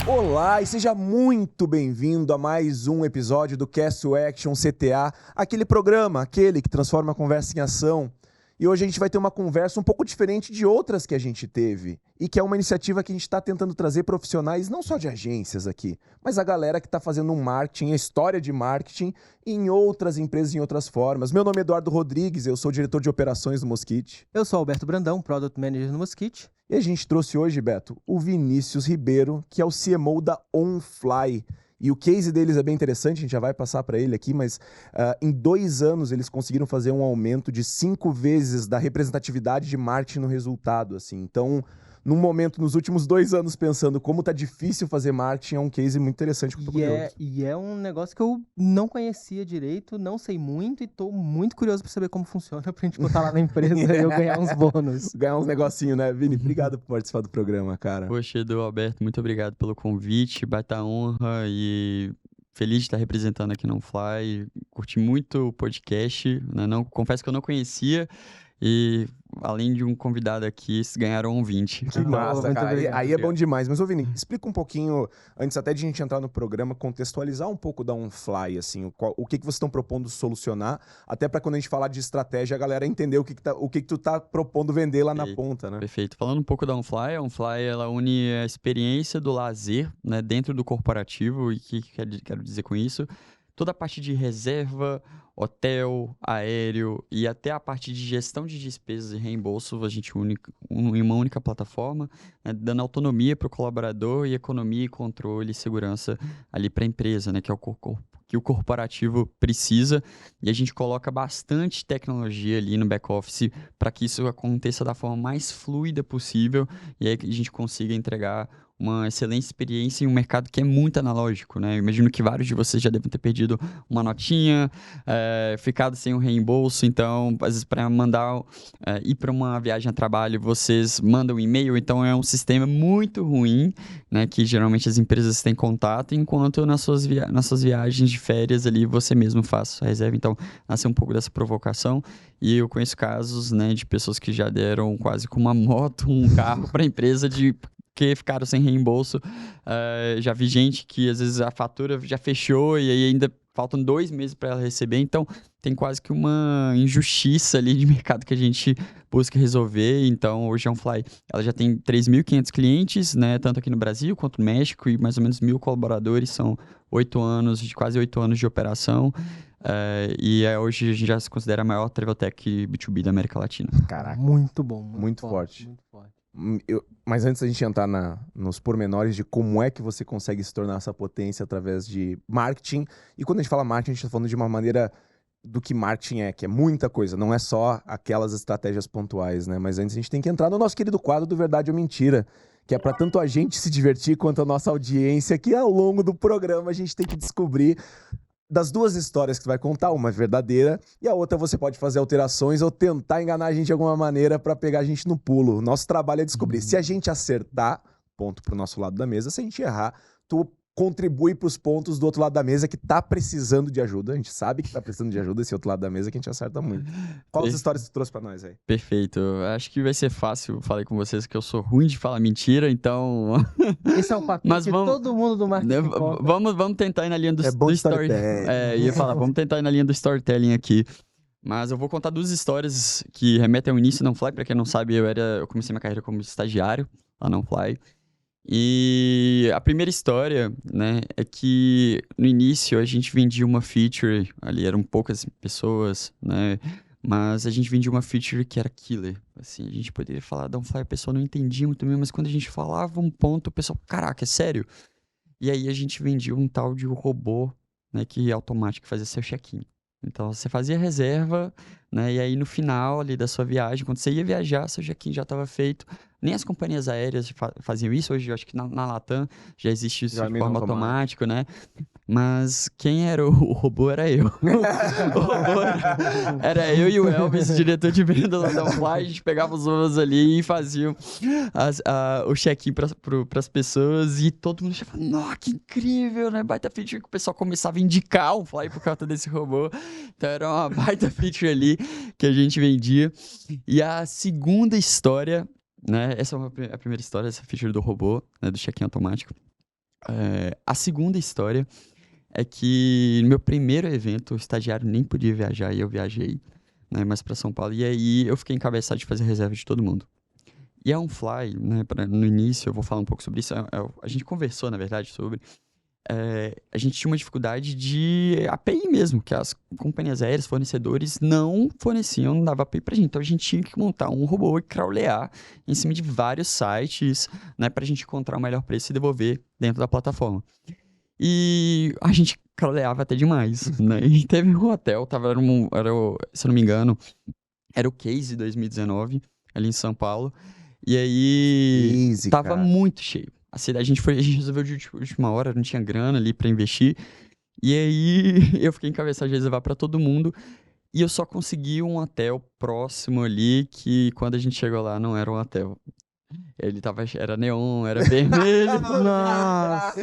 Olá e seja muito bem-vindo a mais um episódio do Cast to Action CTA, aquele programa, aquele que transforma a conversa em ação. E hoje a gente vai ter uma conversa um pouco diferente de outras que a gente teve e que é uma iniciativa que a gente está tentando trazer profissionais não só de agências aqui, mas a galera que está fazendo um marketing, a história de marketing em outras empresas, em outras formas. Meu nome é Eduardo Rodrigues, eu sou diretor de operações do Mosquite. Eu sou Alberto Brandão, Product Manager no Mosquite. E a gente trouxe hoje, Beto, o Vinícius Ribeiro, que é o CMO da OnFly. E o case deles é bem interessante, a gente já vai passar para ele aqui, mas em 2 anos eles conseguiram fazer um aumento de 5 vezes da representatividade de marketing no resultado, assim. Então, num momento, nos últimos 2 anos, pensando como tá difícil fazer marketing, é um case muito interessante. E é um negócio que eu não conhecia direito, não sei muito e tô muito curioso para saber como funciona pra gente botar lá na empresa e eu ganhar uns bônus. Ganhar uns negocinhos, né? Vini, obrigado por participar do programa, cara. Poxa, Edu, Alberto, muito obrigado pelo convite, baita honra e feliz de estar representando aqui no OnFly. Curti muito o podcast, né? Confesso que eu não conhecia e além de um convidado aqui, eles ganharam um 20. Que massa, cara. Aí é bom demais. Mas, ô Vini, Uhum. explica um pouquinho, antes até de a gente entrar no programa, contextualizar um pouco da OnFly, assim, o que vocês estão propondo solucionar, até para quando a gente falar de estratégia, a galera entender o que tu tá propondo vender lá na ponta, né? Perfeito. Falando um pouco da OnFly, a OnFly, ela une a experiência do lazer, né, dentro do corporativo. E o que quero dizer com isso? Toda a parte de reserva, hotel, aéreo e até a parte de gestão de despesas e reembolso, a gente une em uma única plataforma, né, dando autonomia para o colaborador e economia, controle e segurança ali para a empresa, né, que é o que o corporativo precisa. E a gente coloca bastante tecnologia ali no back-office para que isso aconteça da forma mais fluida possível e aí que a gente consiga entregar uma excelente experiência em um mercado que é muito analógico, né? Eu imagino que vários de vocês já devem ter perdido uma notinha, ficado sem um reembolso. Então, às vezes, para mandar ir para uma viagem a trabalho, vocês mandam um e-mail. Então, é um sistema muito ruim, né? Que geralmente as empresas têm contato, enquanto nas suas viagens de férias ali, você mesmo faz a reserva. Então, nasceu um pouco dessa provocação. E eu conheço casos, né, de pessoas que já deram quase com uma moto, um carro para a empresa que ficaram sem reembolso. Já vi gente que às vezes a fatura já fechou e aí ainda faltam 2 meses para ela receber. Então, tem quase que uma injustiça ali de mercado que a gente busca resolver. Então, hoje a OnFly, ela já tem 3.500 clientes, né, tanto aqui no Brasil quanto no México, e mais ou menos 1.000 colaboradores. São quase 8 anos de operação. Hoje a gente já se considera a maior travel tech B2B da América Latina. Caraca. Muito bom. Muito forte. Muito forte. Mas antes da gente entrar nos pormenores de como é que você consegue se tornar essa potência através de marketing, e quando a gente fala marketing, a gente está falando de uma maneira do que marketing é, que é muita coisa, não é só aquelas estratégias pontuais, né? Mas antes a gente tem que entrar no nosso querido quadro do Verdade ou Mentira, que é para tanto a gente se divertir quanto a nossa audiência, que ao longo do programa a gente tem que descobrir das 2 histórias que tu vai contar, uma verdadeira e a outra você pode fazer alterações ou tentar enganar a gente de alguma maneira para pegar a gente no pulo. Nosso trabalho é descobrir. Se a gente acertar, ponto pro nosso lado da mesa. Se a gente errar, tu contribui pros pontos do outro lado da mesa que tá precisando de ajuda. A gente sabe que tá precisando de ajuda esse outro lado da mesa que a gente acerta muito. Qual as histórias que tu trouxe pra nós aí? Perfeito. Acho que vai ser fácil. Falei com vocês que eu sou ruim de falar mentira, então... Esse é um papinho que todo mundo do marketing vamos tentar ir na linha do storytelling. Ia falar, vamos tentar ir na linha do storytelling aqui. Mas eu vou contar 2 histórias que remetem ao início da OnFly. Pra quem não sabe, eu comecei minha carreira como estagiário lá na OnFly. E a primeira história, né, é que no início a gente vendia uma feature, ali eram poucas pessoas, né, mas a gente vendia uma feature que era killer. Assim, a gente poderia falar da OnFly, a pessoa não entendia muito bem, mas quando a gente falava um ponto, o pessoal, caraca, é sério? E aí a gente vendia um tal de robô, né, que automático fazia seu check-in. Então, você fazia a reserva, né? E aí, no final ali da sua viagem, quando você ia viajar, seu check-in já estava feito. Nem as companhias aéreas faziam isso. Hoje, eu acho que na Latam já existe isso de forma automática, né? Mas quem era o robô era eu. O robô era eu e o Elvis, diretor de venda lá da OnFly. A gente pegava os voos ali e fazia o check-in para as pessoas. E todo mundo achava, nossa, que incrível, né? Baita feature que o pessoal começava a indicar o OnFly por causa desse robô. Então, era uma baita feature ali que a gente vendia. E a segunda história, né? Essa é a primeira história, essa feature do robô, né? Do check-in automático. A segunda história é que no meu primeiro evento, o estagiário nem podia viajar e eu viajei, né, mais para São Paulo. E aí eu fiquei encabeçado de fazer reserva de todo mundo. E a OnFly, né, no início eu vou falar um pouco sobre isso. A gente conversou, na verdade, sobre... a gente tinha uma dificuldade de API mesmo, que as companhias aéreas, fornecedores, não forneciam, não dava API pra gente. Então a gente tinha que montar um robô e crawlear em cima de vários sites, né, pra gente encontrar o melhor preço e devolver dentro da plataforma. E a gente crawleava até demais, né? E teve um hotel, se eu não me engano, era o Case 2019, ali em São Paulo. E aí Easy, tava cara. muito cheio. A gente resolveu de última hora, não tinha grana ali pra investir. E aí eu fiquei encabeçado de reservar pra todo mundo. E eu só consegui um hotel próximo ali, que quando a gente chegou lá não era um hotel. Era neon, era vermelho. Nossa!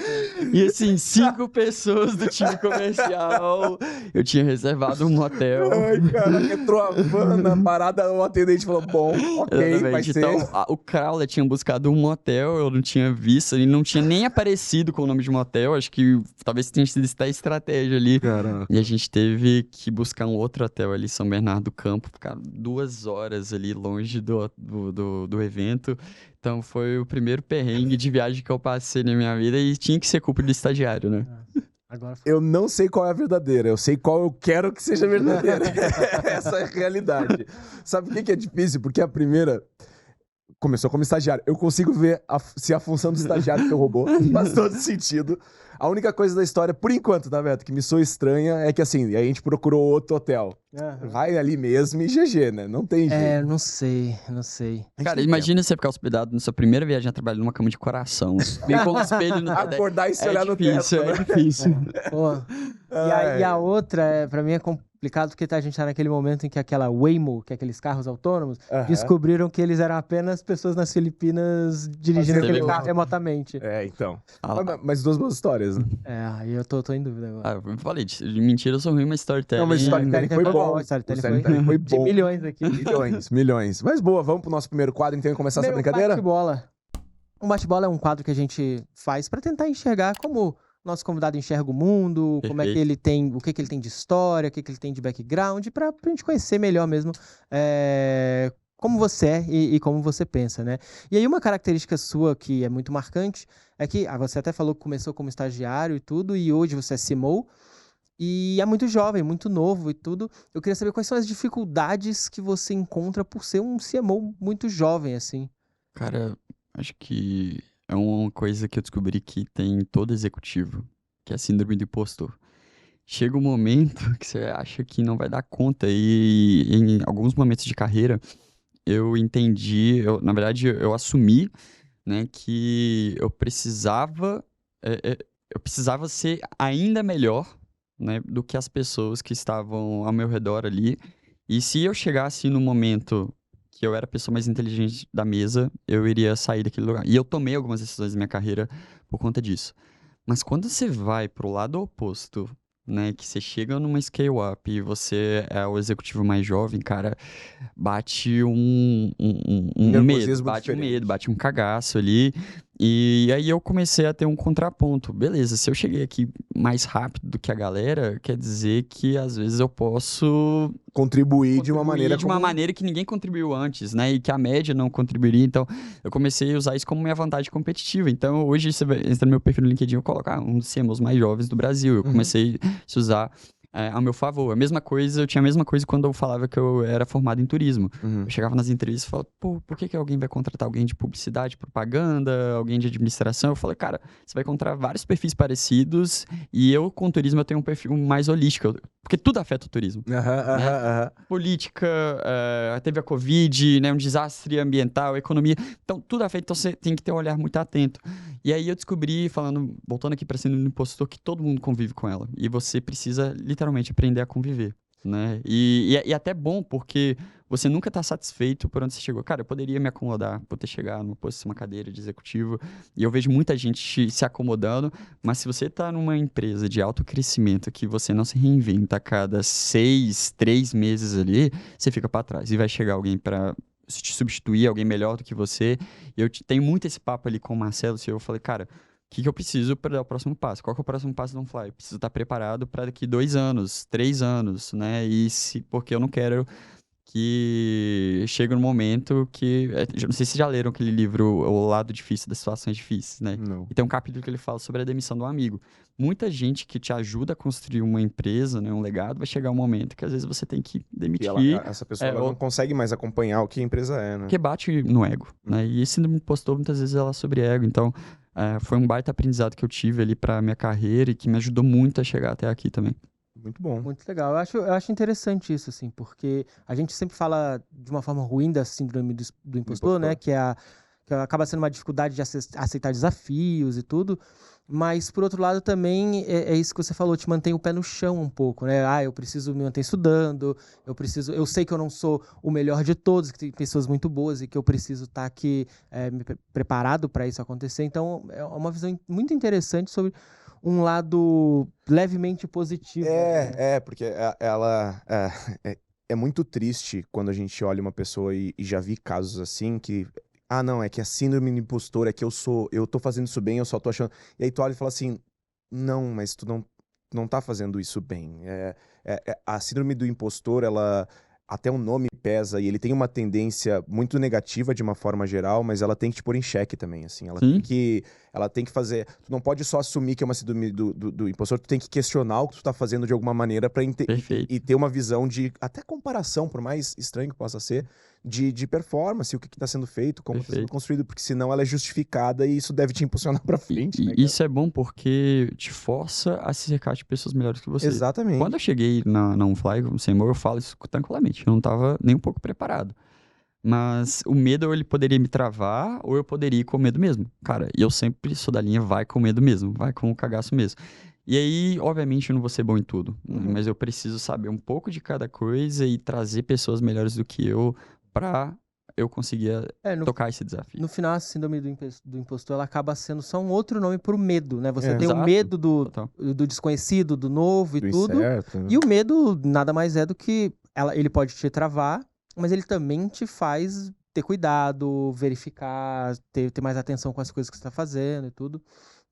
E assim, 5 pessoas do time comercial. Eu tinha reservado um motel. Ai, cara, entrou a van na parada, o atendente falou, bom, ok, vai Exatamente. ser. Então, o Crowler tinha buscado um motel, eu não tinha visto, ele não tinha nem aparecido com o nome de motel, acho que talvez tenha sido essa estratégia ali. Caramba. E a gente teve que buscar um outro hotel ali, São Bernardo do Campo, ficar 2 horas ali longe do evento. Então foi o primeiro perrengue de viagem que eu passei na minha vida e tinha que ser culpa do estagiário, né? Agora foi. Eu não sei qual é a verdadeira, eu sei qual eu quero que seja verdadeira. Essa é a realidade. Sabe o que é difícil? Porque a primeira começou como estagiário. Eu consigo ver se a função do estagiário que eu roubou faz todo sentido. A única coisa da história, por enquanto, tá, Beto, que me soa estranha é que assim, a gente procurou outro hotel. Vai ali mesmo e GG, né? Não tem jeito. Não sei. Cara, imagina você ficar hospedado na sua primeira viagem a trabalho numa cama de coração. Bem com um espelho no Acordar e se olhar no difícil, teto, né? É difícil. Pô. E a outra, pra mim, é complicado porque a gente tá naquele momento em que aquela Waymo, que é aqueles carros autônomos, descobriram que eles eram apenas pessoas nas Filipinas dirigindo aquele carro remotamente. Então. Mas 2 boas histórias, né? Aí eu tô em dúvida agora. Eu falei, de mentira eu sou ruim, mas storytelling... Não, mas storytelling foi bom. Storytelling Foi de bom. milhões aqui. Milhões. Mas boa, vamos pro nosso primeiro quadro, então, e começar essa brincadeira? Bate-bola. Um bate-bola é um quadro que a gente faz pra tentar enxergar como nosso convidado enxerga o mundo, como é que ele tem, o que ele tem de história, o que ele tem de background, pra gente conhecer melhor mesmo como você é e como você pensa, né? E aí uma característica sua que é muito marcante é que, você até falou que começou como estagiário e tudo, e hoje você é CMO, e é muito jovem, muito novo e tudo. Eu queria saber quais são as dificuldades que você encontra por ser um CMO muito jovem, assim. Cara, acho que é uma coisa que eu descobri que tem em todo executivo, que é a síndrome do impostor. Chega um momento que você acha que não vai dar conta e em alguns momentos de carreira eu entendi, na verdade eu assumi, né, que eu precisava ser ainda melhor, né, do que as pessoas que estavam ao meu redor ali. E se eu chegasse no momento que eu era a pessoa mais inteligente da mesa, eu iria sair daquele lugar. E eu tomei algumas decisões na minha carreira por conta disso. Mas quando você vai pro lado oposto, né, que você chega numa scale-up e você é o executivo mais jovem, cara, bate um medo, bate um cagaço ali. E aí eu comecei a ter um contraponto. Beleza, se eu cheguei aqui mais rápido do que a galera, quer dizer que às vezes eu posso contribuir de uma maneira que ninguém contribuiu antes, né? E que a média não contribuiria. Então, eu comecei a usar isso como minha vantagem competitiva. Então, hoje, você entra no meu perfil no LinkedIn, eu coloco um dos CMOs mais jovens do Brasil. Eu comecei a se usar ao meu favor. Eu tinha a mesma coisa quando eu falava que eu era formado em turismo. Eu chegava nas entrevistas e falava, por que alguém vai contratar alguém de publicidade, propaganda, alguém de administração? Eu falei, cara, você vai encontrar vários perfis parecidos e eu, com turismo, eu tenho um perfil mais holístico, porque tudo afeta o turismo. Política, teve a Covid, né, um desastre ambiental, economia, então tudo afeta, então você tem que ter um olhar muito atento. E aí eu descobri, voltando aqui para síndrome do impostor, que todo mundo convive com ela. E você precisa, literalmente, aprender a conviver, né? E até bom, porque você nunca tá satisfeito por onde você chegou. Cara, eu poderia me acomodar por ter chegado numa posição, uma cadeira de executivo. E eu vejo muita gente se acomodando. Mas se você tá numa empresa de alto crescimento que você não se reinventa a cada 3 meses ali, você fica para trás. E vai chegar alguém para te substituir, alguém melhor do que você. Eu tenho muito esse papo ali com o Marcelo, eu falei, cara, que eu preciso para dar o próximo passo? Qual que é o próximo passo do OnFly? Eu preciso estar preparado para daqui 2 anos, 3 anos, né? Porque eu não quero que chegue um momento que... não sei se já leram aquele livro, O Lado Difícil das Situações Difíceis, né? Não. E tem um capítulo que ele fala sobre a demissão de um amigo. Muita gente que te ajuda a construir uma empresa, né, um legado, vai chegar um momento que às vezes você tem que E demitir, essa pessoa ela não consegue mais acompanhar o que a empresa é, né? porque bate no ego, né? E esse síndrome do impostor muitas vezes ela é sobre ego. Então, foi um baita aprendizado que eu tive ali para minha carreira e que me ajudou muito a chegar até aqui também. Muito bom. Muito legal. Eu acho interessante isso, assim, porque a gente sempre fala de uma forma ruim da síndrome do impostor, né? Que acaba sendo uma dificuldade de aceitar desafios e tudo. Mas, por outro lado, também é isso que você falou, te mantém o pé no chão um pouco, né? Eu preciso me manter estudando, eu sei que eu não sou o melhor de todos, que tem pessoas muito boas e que eu preciso estar aqui preparado para isso acontecer. Então, é uma visão muito interessante sobre um lado levemente positivo. Porque ela é muito triste quando a gente olha uma pessoa e já vi casos assim que não, é que a síndrome do impostor é que eu tô fazendo isso bem, eu só tô achando. E aí tu olha e fala assim, não, mas tu não tá fazendo isso bem. A síndrome do impostor, ela até o nome pesa e ele tem uma tendência muito negativa de uma forma geral, mas ela tem que te pôr em xeque também, assim. Ela tem que fazer... Tu não pode só assumir que é uma síndrome do impostor, tu tem que questionar o que tu tá fazendo de alguma maneira pra e ter uma visão de... Até comparação, por mais estranho que possa ser, de performance, o que tá sendo feito, como tá sendo construído, porque senão ela é justificada e isso deve te impulsionar pra frente, né, cara? Isso é bom porque te força a se cercar de pessoas melhores que você. Exatamente. Quando eu cheguei na OnFly, como Seymour, eu falo isso tranquilamente. Eu não tava nem um pouco preparado. Mas o medo, ele poderia me travar, ou eu poderia ir com medo mesmo. Cara, e eu sempre sou da linha, vai com medo mesmo, vai com o cagaço mesmo. E aí, obviamente, eu não vou ser bom em tudo, mas eu preciso saber um pouco de cada coisa e trazer pessoas melhores do que eu pra eu conseguir tocar esse desafio. No final, a síndrome do impostor, ela acaba sendo só um outro nome pro medo, né? Você tem Exato. o medo do desconhecido, do novo e tudo. Incerto, né? E o medo nada mais é do que ele pode te travar, mas ele também te faz ter cuidado, verificar, ter mais atenção com as coisas que você está fazendo e tudo.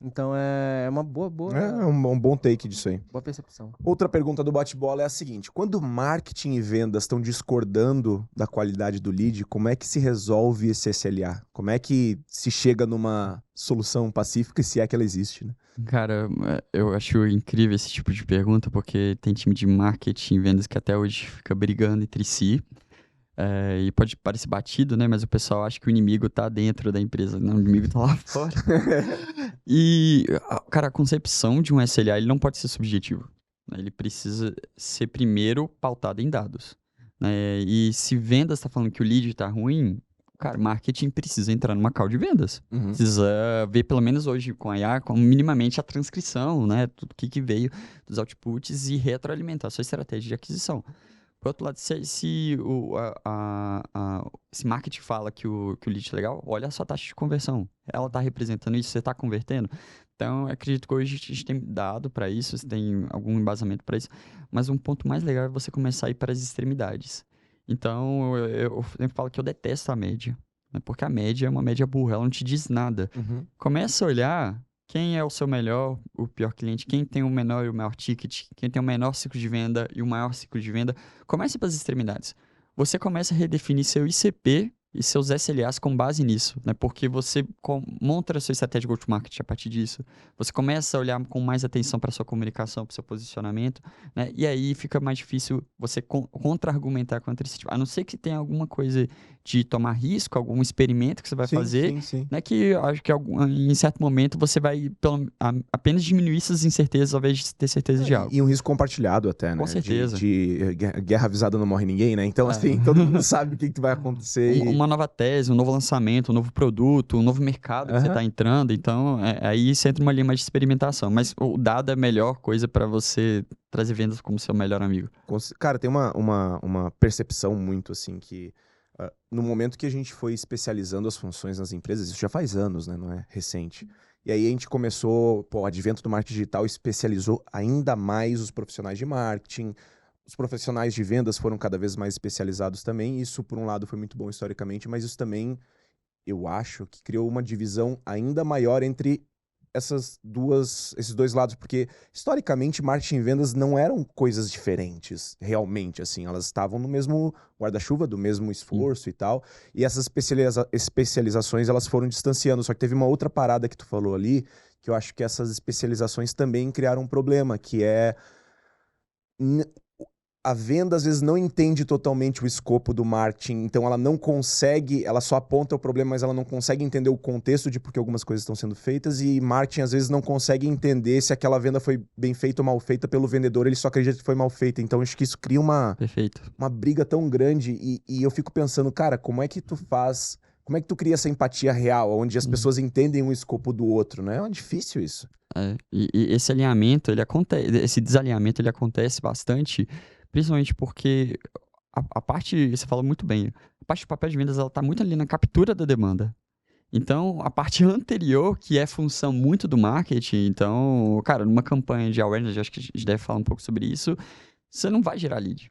Então é uma boa. É um bom take disso aí. Boa percepção. Outra pergunta do bate-bola é a seguinte: quando marketing e vendas estão discordando da qualidade do lead, como é que se resolve esse SLA? Como é que se chega numa solução pacífica, se é que ela existe, né? Cara, eu acho incrível esse tipo de pergunta, porque tem time de marketing e vendas que até hoje fica brigando entre si. E pode parecer batido, né? Mas o pessoal acha que o inimigo tá dentro da empresa. Não, o inimigo tá lá fora. E, cara, a concepção de um SLA, ele não pode ser subjetivo. Né? Ele precisa ser primeiro pautado em dados. Né? E se vendas tá falando que o lead tá ruim, cara, marketing precisa entrar numa call de vendas. Precisa ver, pelo menos hoje com a IA, como minimamente a transcrição, né? Tudo que veio dos outputs e retroalimentar a sua estratégia de aquisição. Por outro lado, se marketing fala que o lead é legal, olha a sua taxa de conversão. Ela está representando isso, você está convertendo? Então, eu acredito que hoje a gente tem dado para isso, você tem algum embasamento para isso. Mas um ponto mais legal é você começar a ir para as extremidades. Então, eu sempre falo que eu detesto a média. Né? Porque a média é uma média burra, ela não te diz nada. Começa a olhar... Quem é o seu melhor, o pior cliente? Quem tem o menor e o maior ticket? Quem tem o menor ciclo de venda e o maior ciclo de venda? Comece pelas extremidades. Você começa a redefinir seu ICP e seus SLAs com base nisso, né? Porque você monta a sua estratégia de go-to-market a partir disso. Você começa a olhar com mais atenção para sua comunicação, para o seu posicionamento, né? E aí fica mais difícil você contra-argumentar contra esse tipo. A não ser que tenha alguma coisa de tomar risco, algum experimento que você vai fazer, sim. Né? Que acho que em certo momento você vai apenas diminuir essas incertezas ao invés de ter certeza de algo. E um risco compartilhado até, né? Com certeza. De guerra avisada não morre ninguém, né? Então, assim, todo mundo sabe o que vai acontecer. Uma nova tese, um novo lançamento, um novo produto, um novo mercado que você está entrando. Então, aí você entra numa linha mais de experimentação. Mas o dado é a melhor coisa para você trazer vendas como seu melhor amigo. Cara, tem uma percepção muito assim que no momento que a gente foi especializando as funções nas empresas, isso já faz anos, né? Não é recente. E aí a gente começou, o advento do marketing digital especializou ainda mais os profissionais de marketing. Os profissionais de vendas foram cada vez mais especializados também. Isso, por um lado, foi muito bom historicamente, mas isso também, eu acho, que criou uma divisão ainda maior entre esses dois lados, porque historicamente marketing e vendas não eram coisas diferentes, realmente, assim, elas estavam no mesmo guarda-chuva, do mesmo esforço e tal, e essas especializações elas foram distanciando, só que teve uma outra parada que tu falou ali, que eu acho que essas especializações também criaram um problema, que é a venda às vezes não entende totalmente o escopo do marketing, então ela não consegue, ela só aponta o problema, mas ela não consegue entender o contexto de por que algumas coisas estão sendo feitas, e marketing às vezes não consegue entender se aquela venda foi bem feita ou mal feita pelo vendedor, ele só acredita que foi mal feita. Então acho que isso cria uma briga tão grande, e eu fico pensando, cara, como é que tu cria essa empatia real, onde as pessoas entendem o escopo do outro, né? É difícil isso. E esse alinhamento, esse desalinhamento, ele acontece bastante, principalmente porque a parte, você fala muito bem, a parte do papel de vendas, ela tá muito ali na captura da demanda. Então, a parte anterior, que é função muito do marketing, então, cara, numa campanha de awareness, acho que a gente deve falar um pouco sobre isso, você não vai gerar lead.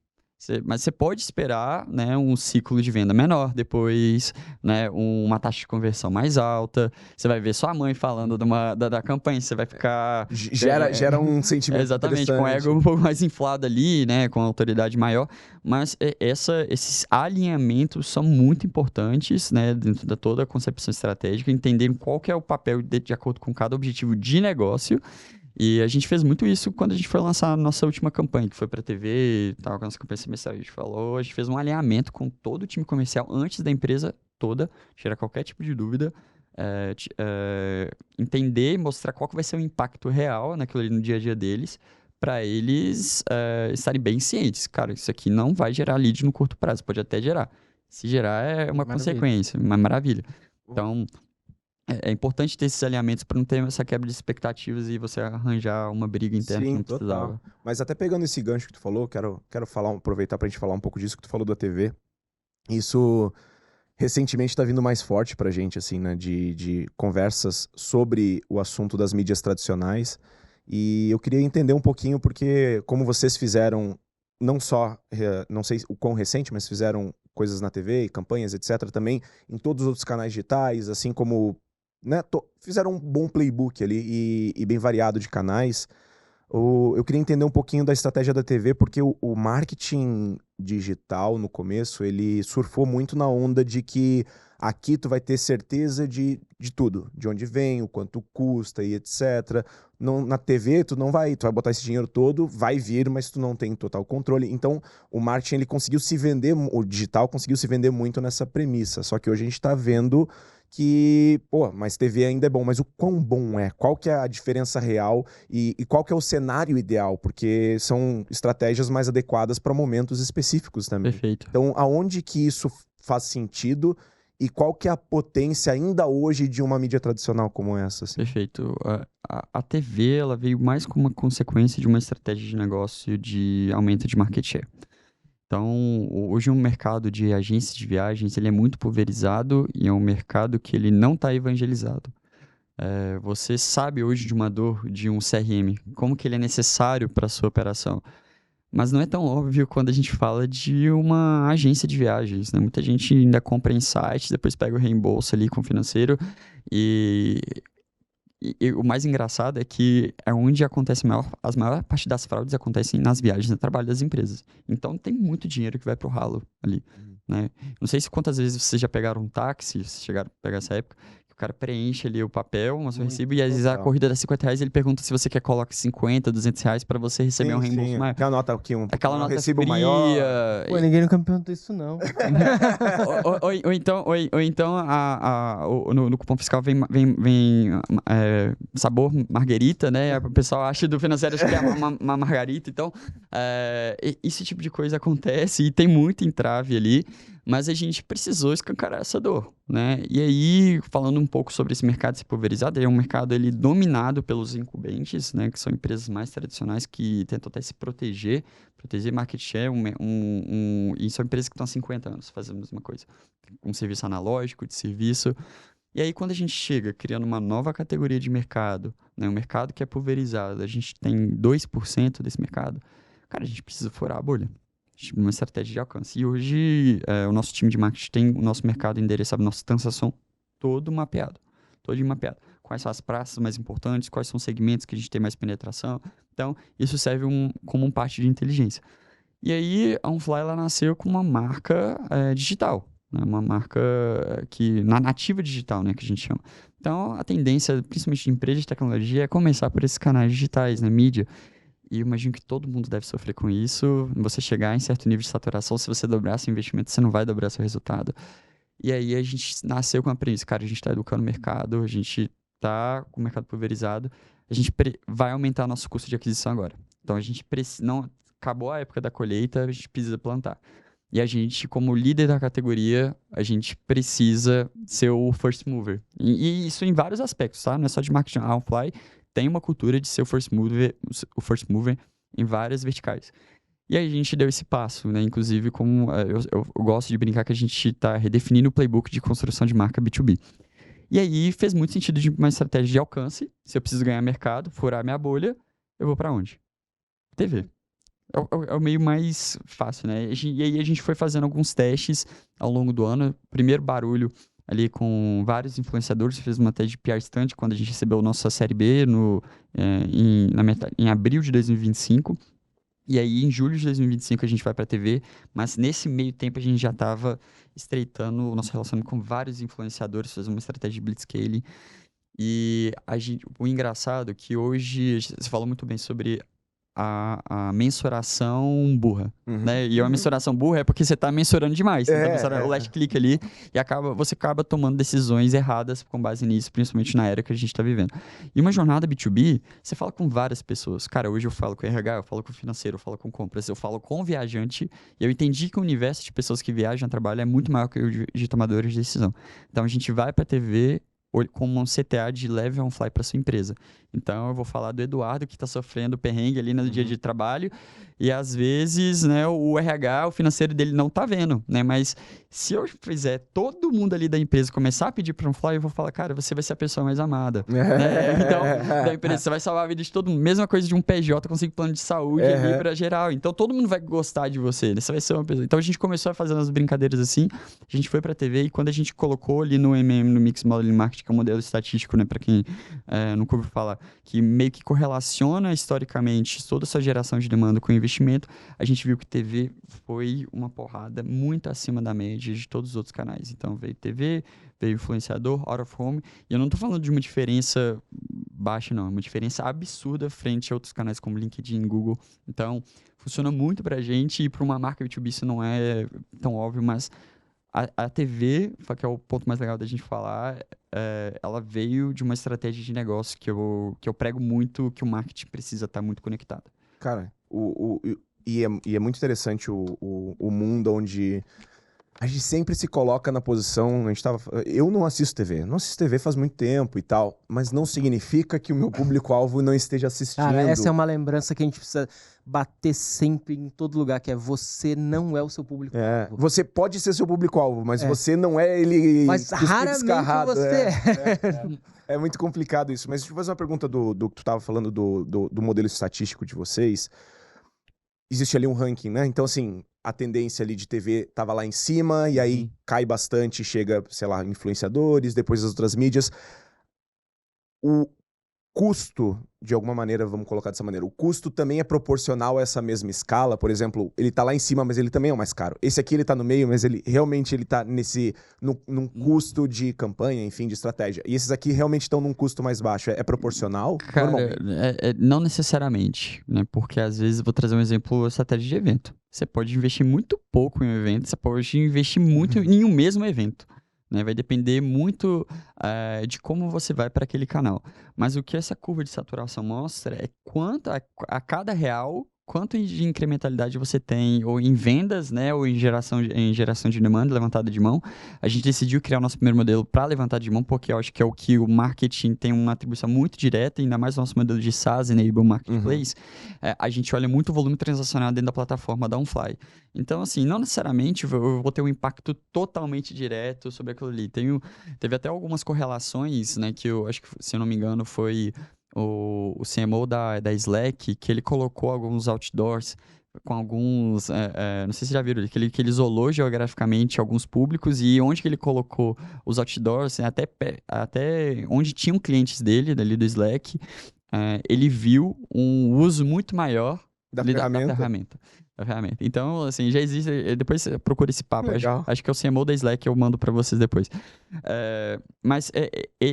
Mas você pode esperar, né, um ciclo de venda menor depois, né, uma taxa de conversão mais alta. Você vai ver sua mãe falando da campanha, você vai ficar... Gera um sentimento exatamente, com o ego um pouco mais inflado ali, né, com a autoridade maior. Mas esses alinhamentos são muito importantes, né, dentro de toda a concepção estratégica, entender qual que é o papel de acordo com cada objetivo de negócio. E a gente fez muito isso quando a gente foi lançar a nossa última campanha, que foi pra TV e tal, com a nossa campanha semestral. A gente fez um alinhamento com todo o time comercial antes da empresa toda, tirar qualquer tipo de dúvida, entender e mostrar qual que vai ser o impacto real naquilo ali no dia a dia deles, para eles estarem bem cientes. Cara, isso aqui não vai gerar lead no curto prazo, pode até gerar. Se gerar é uma consequência, uma maravilha. Então... É importante ter esses alinhamentos para não ter essa quebra de expectativas e você arranjar uma briga interna que não precisava. Mas até pegando esse gancho que tu falou, quero aproveitar para a gente falar um pouco disso que tu falou da TV. Isso recentemente está vindo mais forte pra gente, assim, né? De conversas sobre o assunto das mídias tradicionais. E eu queria entender um pouquinho, porque como vocês fizeram, não só, não sei o quão recente, mas fizeram coisas na TV, campanhas, etc., também em todos os outros canais digitais, assim como... né, fizeram um bom playbook ali e bem variado de canais. Eu queria entender um pouquinho da estratégia da TV, porque o marketing digital, no começo, ele surfou muito na onda de que aqui tu vai ter certeza de tudo, de onde vem, o quanto custa e etc. Na TV, tu vai botar esse dinheiro todo, vai vir, mas tu não tem total controle. Então, o marketing, ele conseguiu se vender, o digital conseguiu se vender muito nessa premissa. Só que hoje a gente tá vendo que, mas TV ainda é bom, mas o quão bom é? Qual que é a diferença real e qual que é o cenário ideal? Porque são estratégias mais adequadas para momentos específicos também. Perfeito. Então, aonde que isso faz sentido e qual que é a potência ainda hoje de uma mídia tradicional como essa? Assim? Perfeito. A TV, ela veio mais como uma consequência de uma estratégia de negócio de aumento de market share. Então, hoje o mercado de agências de viagens, ele é muito pulverizado e é um mercado que ele não está evangelizado. Você sabe hoje de uma dor de um CRM, como que ele é necessário para a sua operação. Mas não é tão óbvio quando a gente fala de uma agência de viagens, né? Muita gente ainda compra em sites, depois pega o reembolso ali com o financeiro e o mais engraçado é que é onde acontece a maior parte das fraudes acontecem nas viagens de trabalho das empresas. Então tem muito dinheiro que vai pro ralo ali, né? Não sei se quantas vezes vocês já pegaram um táxi, vocês chegaram a pegar essa época, que o cara preenche ali o papel, o seu recibo, e às vezes a corrida dá R$50, ele pergunta se você quer colocar 50, R$200 para você receber um reembolso maior. Aquela nota aqui, aquela nota recibo fria. maior. Pô, ninguém nunca me perguntou isso, não. ou então no cupom fiscal vem sabor marguerita, né? O pessoal acha do financeiro que é uma margarita. Então, esse tipo de coisa acontece e tem muito entrave ali, mas a gente precisou escancarar essa dor, né? E aí, falando um pouco sobre esse mercado se pulverizado, é um mercado ele dominado pelos incumbentes, né? Que são empresas mais tradicionais que tentam até se proteger market share, e são empresas que estão há 50 anos fazendo a mesma coisa. Um serviço analógico, de serviço. E aí, quando a gente chega criando uma nova categoria de mercado, né? Um mercado que é pulverizado, a gente tem 2% desse mercado, cara, a gente precisa furar a bolha. Uma estratégia de alcance. E hoje, o nosso time de marketing tem o nosso mercado endereçado, nossa transação todo mapeado. todinho mapeado. Quais são as praças mais importantes, quais são os segmentos que a gente tem mais penetração. Então, isso serve como parte de inteligência. E aí, a OnFly, ela nasceu com uma marca digital, né? Uma marca na nativa digital, né, que a gente chama. Então, a tendência, principalmente de empresas de tecnologia, é começar por esses canais digitais, né, mídia. E eu imagino que todo mundo deve sofrer com isso. Você chegar em certo nível de saturação, se você dobrar seu investimento, você não vai dobrar seu resultado. E aí, a gente nasceu com a premissa, cara, a gente está educando o mercado, a gente está com o mercado pulverizado, a gente vai aumentar nosso custo de aquisição agora. Então, a gente precisa... Acabou a época da colheita, a gente precisa plantar. E a gente, como líder da categoria, a gente precisa ser o first mover. E isso em vários aspectos, tá? Não é só de marketing. A OnFly tem uma cultura de ser o first mover em várias verticais. E aí a gente deu esse passo, né? Inclusive, como eu gosto de brincar que a gente está redefinindo o playbook de construção de marca B2B. E aí fez muito sentido de uma estratégia de alcance. Se eu preciso ganhar mercado, furar minha bolha, eu vou para onde? TV. É o meio mais fácil, né? E aí a gente foi fazendo alguns testes ao longo do ano. Primeiro barulho ali com vários influenciadores. Fez uma teste de PR Stunt quando a gente recebeu a nossa série B em abril de 2025. E aí, em julho de 2025, a gente vai para a TV. Mas nesse meio tempo, a gente já estava estreitando o nosso relacionamento com vários influenciadores. Fez uma estratégia de blitzscaling. E o engraçado é que hoje, você falou muito bem sobre a mensuração burra, né? E a mensuração burra é porque você está mensurando demais. Você tá mensurando o last click ali e você acaba tomando decisões erradas com base nisso, principalmente na era que a gente está vivendo. E uma jornada B2B, você fala com várias pessoas. Cara, hoje eu falo com o RH, eu falo com o financeiro, eu falo com compras, eu falo com o viajante e eu entendi que o universo de pessoas que viajam, trabalham é muito maior que o de tomadores de decisão. Então, a gente vai para a TV como um CTA de leve OnFly para sua empresa. Então, eu vou falar do Eduardo, que está sofrendo perrengue ali no dia de trabalho, e às vezes, né, o RH, o financeiro dele não está vendo, né? Mas se eu fizer todo mundo ali da empresa começar a pedir para OnFly, eu vou falar, cara, você vai ser a pessoa mais amada. Né? Então, da empresa, você vai salvar a vida de todo mundo. Mesma coisa de um PJ, conseguir plano de saúde ali para geral. Então, todo mundo vai gostar de você, né? Você vai ser uma pessoa. Então, a gente começou a fazer umas brincadeiras assim, a gente foi para a TV e quando a gente colocou ali no no Mix Modeling Marketing, que é um modelo estatístico, né, para quem nunca ouviu falar, que meio que correlaciona historicamente toda essa geração de demanda com investimento, a gente viu que TV foi uma porrada muito acima da média de todos os outros canais. Então, veio TV, veio influenciador, out of home, e eu não estou falando de uma diferença baixa, não, é uma diferença absurda frente a outros canais como LinkedIn, Google. Então, funciona muito pra gente e para uma marca B2B isso não é tão óbvio, mas a TV, que é o ponto mais legal da gente falar, ela veio de uma estratégia de negócio que eu prego muito, que o marketing precisa estar muito conectado. Cara, e é muito interessante o mundo onde a gente sempre se coloca na posição. Eu não assisto TV, não assisto TV faz muito tempo e tal, mas não significa que o meu público-alvo não esteja assistindo. Cara, essa é uma lembrança que a gente precisa bater sempre em todo lugar, que é você não é o seu público-alvo. Você pode ser seu público-alvo, mas você não é ele. Mas raramente você é muito complicado isso. Mas deixa eu fazer uma pergunta do que tu estava falando do modelo estatístico de vocês. Existe ali um ranking, né? Então, assim, a tendência ali de TV tava lá em cima, e aí cai bastante, chega, sei lá, influenciadores, depois as outras mídias. O custo, de alguma maneira, vamos colocar dessa maneira, o custo também é proporcional a essa mesma escala. Por exemplo, ele tá lá em cima, mas ele também é o mais caro. Esse aqui ele tá no meio, mas ele tá num custo de campanha, enfim, de estratégia. E esses aqui realmente estão num custo mais baixo. É proporcional? Cara, não necessariamente, né? Porque às vezes, vou trazer um exemplo, estratégia de evento. Você pode investir muito pouco em um evento, você pode investir muito em um mesmo evento. Né? Vai depender muito de como você vai para aquele canal. Mas o que essa curva de saturação mostra é quanto a cada real, quanto de incrementalidade você tem, ou em vendas, né, ou em geração de demanda, levantada de mão. A gente decidiu criar o nosso primeiro modelo para levantar de mão, porque eu acho que é o que o marketing tem uma atribuição muito direta, ainda mais o nosso modelo de SaaS, Enable Marketplace. A gente olha muito o volume transacional dentro da plataforma da OnFly. Então, assim, não necessariamente eu vou ter um impacto totalmente direto sobre aquilo ali. Teve até algumas correlações, né, que eu acho que, se eu não me engano, foi o CMO da Slack, que ele colocou alguns outdoors com alguns, não sei se já viram, que ele isolou geograficamente alguns públicos e onde que ele colocou os outdoors, assim, até onde tinham clientes dele, dali do Slack, ele viu um uso muito maior Da da ferramenta. ferramenta. Então, assim, já existe. Depois você procura esse papo. Legal. Acho que é o CMO da Slack, eu mando para vocês depois. Mas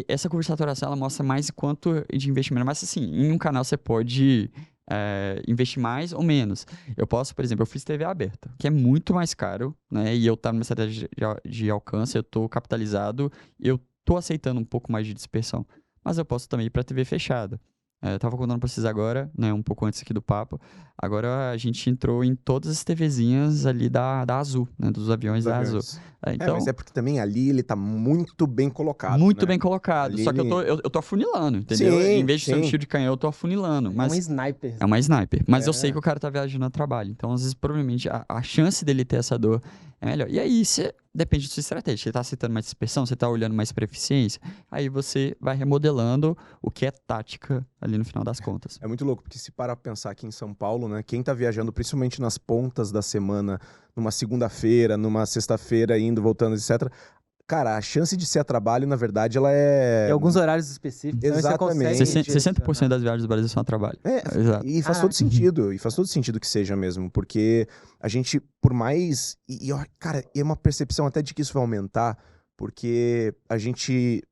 essa curva de saturação, ela mostra mais quanto de investimento. Mas, assim, em um canal você pode investir mais ou menos. Eu posso, por exemplo, eu fiz TV aberta, que é muito mais caro, né? E eu tá numa estratégia de alcance, eu tô capitalizado, eu tô aceitando um pouco mais de dispersão. Mas eu posso também ir para TV fechada. Eu tava contando pra vocês agora, né, um pouco antes aqui do papo. Agora a gente entrou em todas as TVzinhas ali da Azul, né, dos aviões da Azul. Então, mas é porque também ali ele tá muito bem colocado. muito né? bem colocado. Ali Só que ele- eu tô afunilando, entendeu? Sim, Em vez de ser um sim. tiro de canhão, eu tô afunilando. É Mas um sniper. é uma sniper. Mas eu É. sei que o cara tá viajando a trabalho. Então, às vezes, provavelmente, a chance dele ter essa dor é melhor. E aí, depende da sua estratégia. Você tá aceitando mais dispersão, você tá olhando mais para eficiência. Aí você vai remodelando o que é tática ali no final das contas. É muito louco, porque se parar pra pensar aqui em São Paulo, né? Quem tá viajando, principalmente nas pontas da semana, numa segunda-feira, numa sexta-feira, indo, voltando, etc. Cara, a chance de ser a trabalho, na verdade, ela é... Tem alguns horários específicos. Então Exatamente. você consegue 60% das viagens do Brasil são a trabalho. Exato. E faz todo sentido, e faz todo sentido que seja mesmo, porque a gente, por mais... Cara, é uma percepção até de que isso vai aumentar, porque a gente,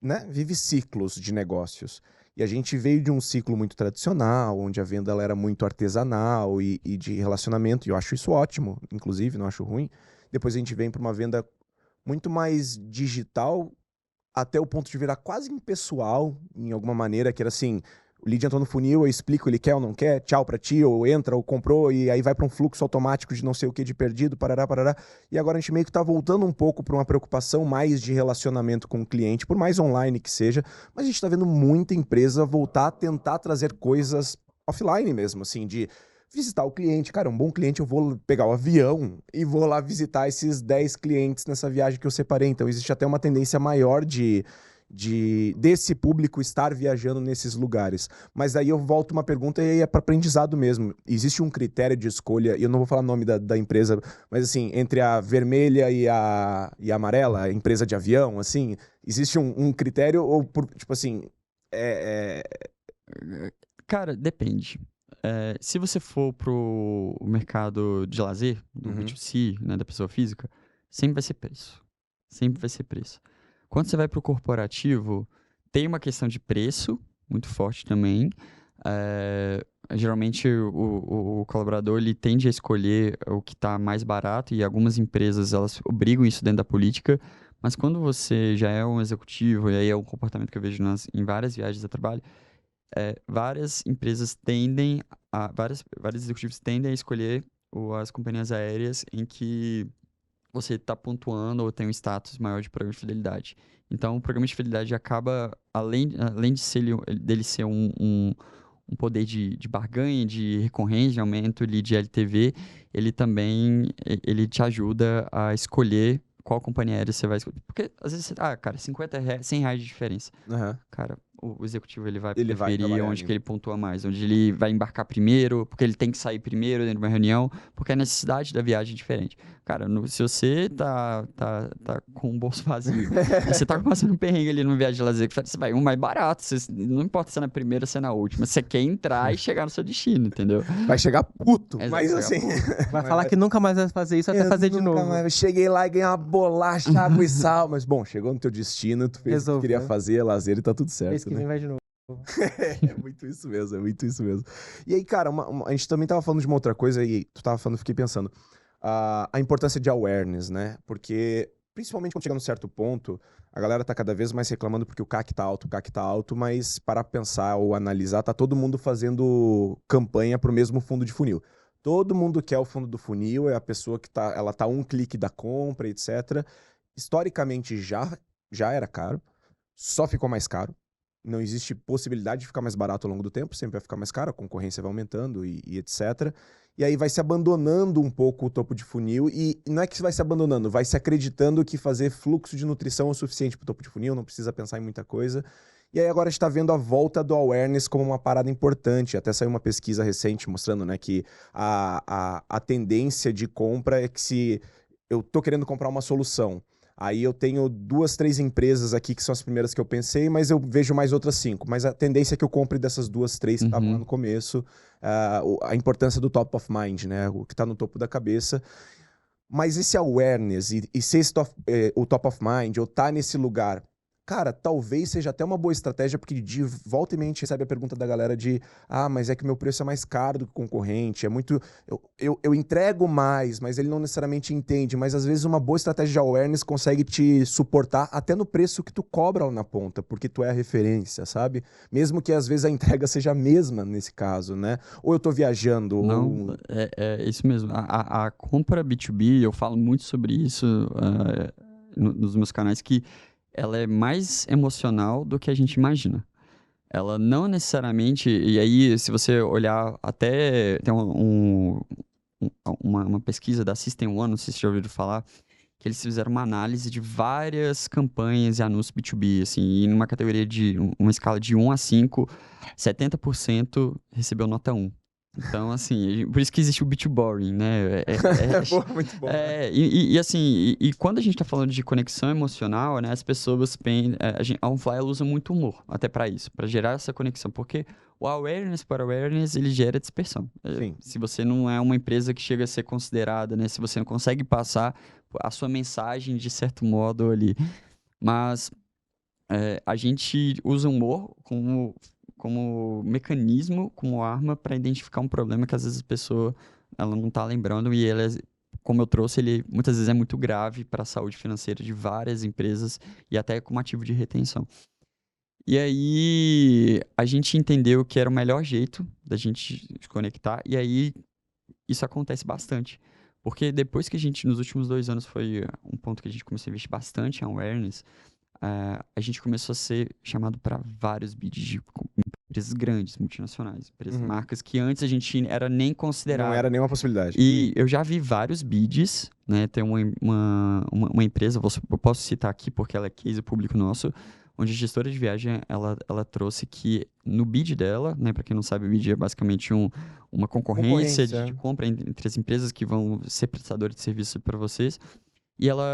né, vive ciclos de negócios. E a gente veio de um ciclo muito tradicional, onde a venda ela era muito artesanal e de relacionamento, e eu acho isso ótimo, inclusive, não acho ruim. Depois a gente vem para uma venda muito mais digital, até o ponto de virar quase impessoal, em alguma maneira, que era assim, o lead entrou no funil, eu explico, ele quer ou não quer, tchau pra ti, ou entra, ou comprou, e aí vai para um fluxo automático de não sei o que, de perdido, parará, parará. E agora a gente meio que tá voltando um pouco para uma preocupação mais de relacionamento com o cliente, por mais online que seja, mas a gente tá vendo muita empresa voltar a tentar trazer coisas offline mesmo, assim, de visitar o cliente. Cara, um bom cliente, eu vou pegar o avião e vou lá visitar esses 10 clientes nessa viagem que eu separei. Então, existe até uma tendência maior desse público estar viajando nesses lugares. Mas aí eu volto uma pergunta e é para aprendizado mesmo. Existe um critério de escolha, e eu não vou falar o nome da empresa, mas assim, entre a vermelha e a amarela, a empresa de avião, assim, existe um critério ou, tipo assim, Cara, depende. Se você for pro mercado de lazer, do Uhum. B2C, né, da pessoa física, sempre vai ser preço. Sempre vai ser preço. Quando você vai pro corporativo, tem uma questão de preço muito forte também. Geralmente o colaborador ele tende a escolher o que está mais barato e algumas empresas elas obrigam isso dentro da política. Mas quando você já é um executivo, e aí é um comportamento que eu vejo em várias viagens a trabalho, várias empresas vários executivos tendem a escolher as companhias aéreas em que você está pontuando ou tem um status maior de programa de fidelidade. Então, o programa de fidelidade acaba, além dele ser um poder de barganha, de recorrência, de aumento ali de LTV, ele também ele te ajuda a escolher qual companhia aérea você vai escolher. Porque, às vezes, cara, R$50, R$100 de diferença. Uhum. Cara, o executivo ele vai Ele vai preferir trabalhar onde ali. que ele pontua mais, onde ele vai embarcar primeiro, porque ele tem que sair primeiro dentro de uma reunião, porque a necessidade da viagem é diferente. Cara, se você tá com um bolso vazio, você tá passando um perrengue ali numa viagem de lazer, você vai mais barato, não importa se é na primeira ou se é na última, você quer entrar e chegar no seu destino, entendeu? Vai chegar puto, Exato, mas chegar assim... Vai falar que nunca mais vai fazer isso até fazer de nunca novo. mais- Eu cheguei lá e ganhei uma bolacha, água e sal. Mas bom, chegou no teu destino, tu fez o que tu queria Resolveu. fazer, lazer e tá tudo certo, Mês que né? vem vai de novo. É muito isso mesmo, é muito isso mesmo. E aí, cara, a gente também tava falando de uma outra coisa e tu tava falando, fiquei pensando. A importância de awareness, né? Porque, principalmente quando chega num certo ponto, a galera tá cada vez mais reclamando porque o CAC tá alto, mas para pensar ou analisar, tá todo mundo fazendo campanha pro mesmo fundo de funil. Todo mundo quer o fundo do funil, é a pessoa que ela tá um clique da compra, etc. Historicamente já era caro, só ficou mais caro. Não existe possibilidade de ficar mais barato ao longo do tempo, sempre vai ficar mais caro, a concorrência vai aumentando e etc. E aí vai se abandonando um pouco o topo de funil, e não é que vai se abandonando, vai se acreditando que fazer fluxo de nutrição é o suficiente para o topo de funil, não precisa pensar em muita coisa. E aí agora a gente tá vendo a volta do awareness como uma parada importante. Até saiu uma pesquisa recente mostrando, né, que a tendência de compra é que se eu tô querendo comprar uma solução, aí eu tenho 2, 3 empresas aqui que são as primeiras que eu pensei, mas eu vejo mais outras 5. Mas a tendência é que eu compre dessas 2, 3 que estavam lá no começo. A importância do top of mind, né, o que tá no topo da cabeça. Mas esse awareness e ser o top of mind, ou tá nesse lugar, cara, talvez seja até uma boa estratégia, porque de volta e meia a gente recebe a pergunta da galera de mas é que meu preço é mais caro do que o concorrente, é muito... Eu entrego mais, mas ele não necessariamente entende, mas às vezes uma boa estratégia de awareness consegue te suportar até no preço que tu cobra lá na ponta, porque tu é a referência, sabe? Mesmo que às vezes a entrega seja a mesma nesse caso, né? Ou eu tô viajando, Não, é isso mesmo. A compra B2B, eu falo muito sobre isso nos meus canais, que ela é mais emocional do que a gente imagina. Ela não necessariamente... E aí, se você olhar até... Tem uma pesquisa da System One, não sei se você já ouviu falar, que eles fizeram uma análise de várias campanhas e anúncios B2B, assim, e numa categoria de... uma escala de 1 a 5, 70% recebeu nota 1. Então, assim, por isso que existe o B2 Boring, né? Pô, muito bom. Assim, quando a gente tá falando de conexão emocional, né? As pessoas pensam... A OnFly ela usa muito humor até para isso, para gerar essa conexão. Porque o awareness para awareness, ele gera dispersão. Sim. Se você não é uma empresa que chega a ser considerada, né? Se você não consegue passar a sua mensagem de certo modo ali. Mas a gente usa humor como mecanismo, como arma para identificar um problema que às vezes a pessoa ela não está lembrando e ele, como eu trouxe, ele muitas vezes é muito grave para a saúde financeira de várias empresas e até como ativo de retenção. E aí a gente entendeu que era o melhor jeito da gente se conectar e aí isso acontece bastante. Porque depois que a gente, nos últimos 2 anos, foi um ponto que a gente começou a investir bastante em awareness, a gente começou a ser chamado para vários bids de empresas grandes, multinacionais, empresas, marcas que antes a gente era nem considerado. Não era nenhuma possibilidade. E eu já vi vários bids, né? Tem uma empresa, eu posso citar aqui porque ela é case público nosso, onde a gestora de viagem, ela trouxe que no bid dela, né? Para quem não sabe, o bid é basicamente uma concorrência de compra entre as empresas que vão ser prestadores de serviço para vocês. E ela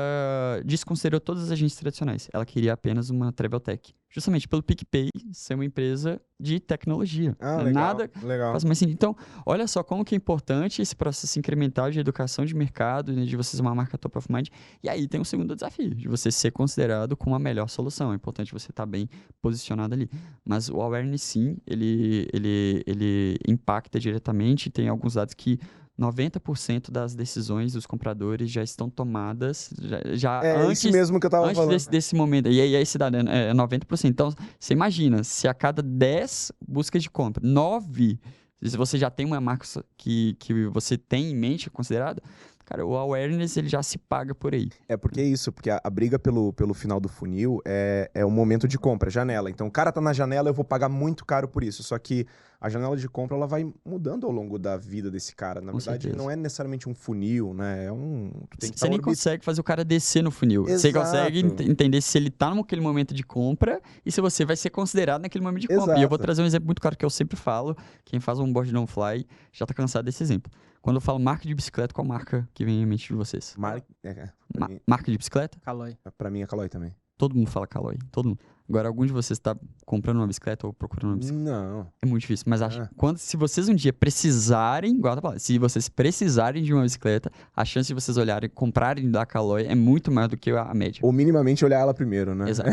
desconsiderou todas as agências tradicionais. Ela queria apenas uma Traveltech. Justamente pelo PicPay ser uma empresa de tecnologia. Legal, Nada legal. faz mais sentido. Então, olha só como que é importante esse processo incremental de educação de mercado, né, de você ser uma marca top of mind. E aí tem um segundo desafio, de você ser considerado como a melhor solução. É importante você estar bem posicionado ali. Mas o awareness, sim, ele impacta diretamente. Tem alguns dados que 90% das decisões dos compradores já estão tomadas já antes, isso mesmo que eu tava falando. Desse momento. E aí esse dado é 90%. Então, você imagina, se a cada 10 buscas de compra, 9, se você já tem uma marca que você tem em mente considerada, cara, o awareness ele já se paga por aí. Porque é isso, porque a briga pelo final do funil é o momento de compra, janela. Então o cara tá na janela, eu vou pagar muito caro por isso. Só que a janela de compra ela vai mudando ao longo da vida desse cara. Na verdade, não é necessariamente um funil, né? Você nem consegue fazer o cara descer no funil. Exato. Você consegue entender se ele tá naquele momento de compra e se você vai ser considerado naquele momento de compra. Exato. E eu vou trazer um exemplo muito claro que eu sempre falo. Quem faz um onboard no OnFly já tá cansado desse exemplo. Quando eu falo marca de bicicleta, qual marca que vem em mente de vocês? Marca de bicicleta? Caloi. Pra mim é Caloi também. Todo mundo fala Caloi, todo mundo. Agora, algum de vocês está comprando uma bicicleta ou procurando uma bicicleta? Não. É muito difícil, mas se vocês um dia precisarem, igual eu tô falando, se vocês precisarem de uma bicicleta, a chance de vocês olharem, comprarem da Caloi é muito maior do que a média. Ou minimamente olhar ela primeiro, né? Exato.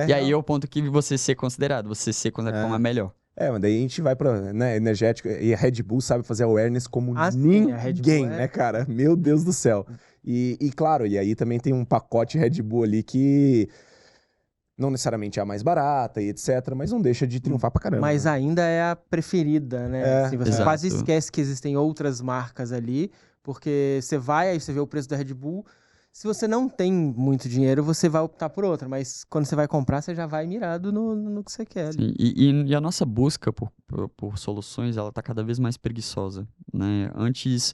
E aí é o ponto que você ser considerado como a melhor. Mas daí a gente vai pra, né, energético, e a Red Bull sabe fazer awareness como ninguém, né, cara? Meu Deus do céu. E claro, e aí também tem um pacote Red Bull ali que não necessariamente é a mais barata e etc, mas não deixa de triunfar pra caramba. Mas ainda é a preferida, né? Assim, você quase esquece que existem outras marcas ali, porque você vai, aí você vê o preço da Red Bull. Se você não tem muito dinheiro, você vai optar por outra, mas quando você vai comprar, você já vai mirado no que você quer. Sim, e a nossa busca por soluções, ela tá cada vez mais preguiçosa, né? Antes,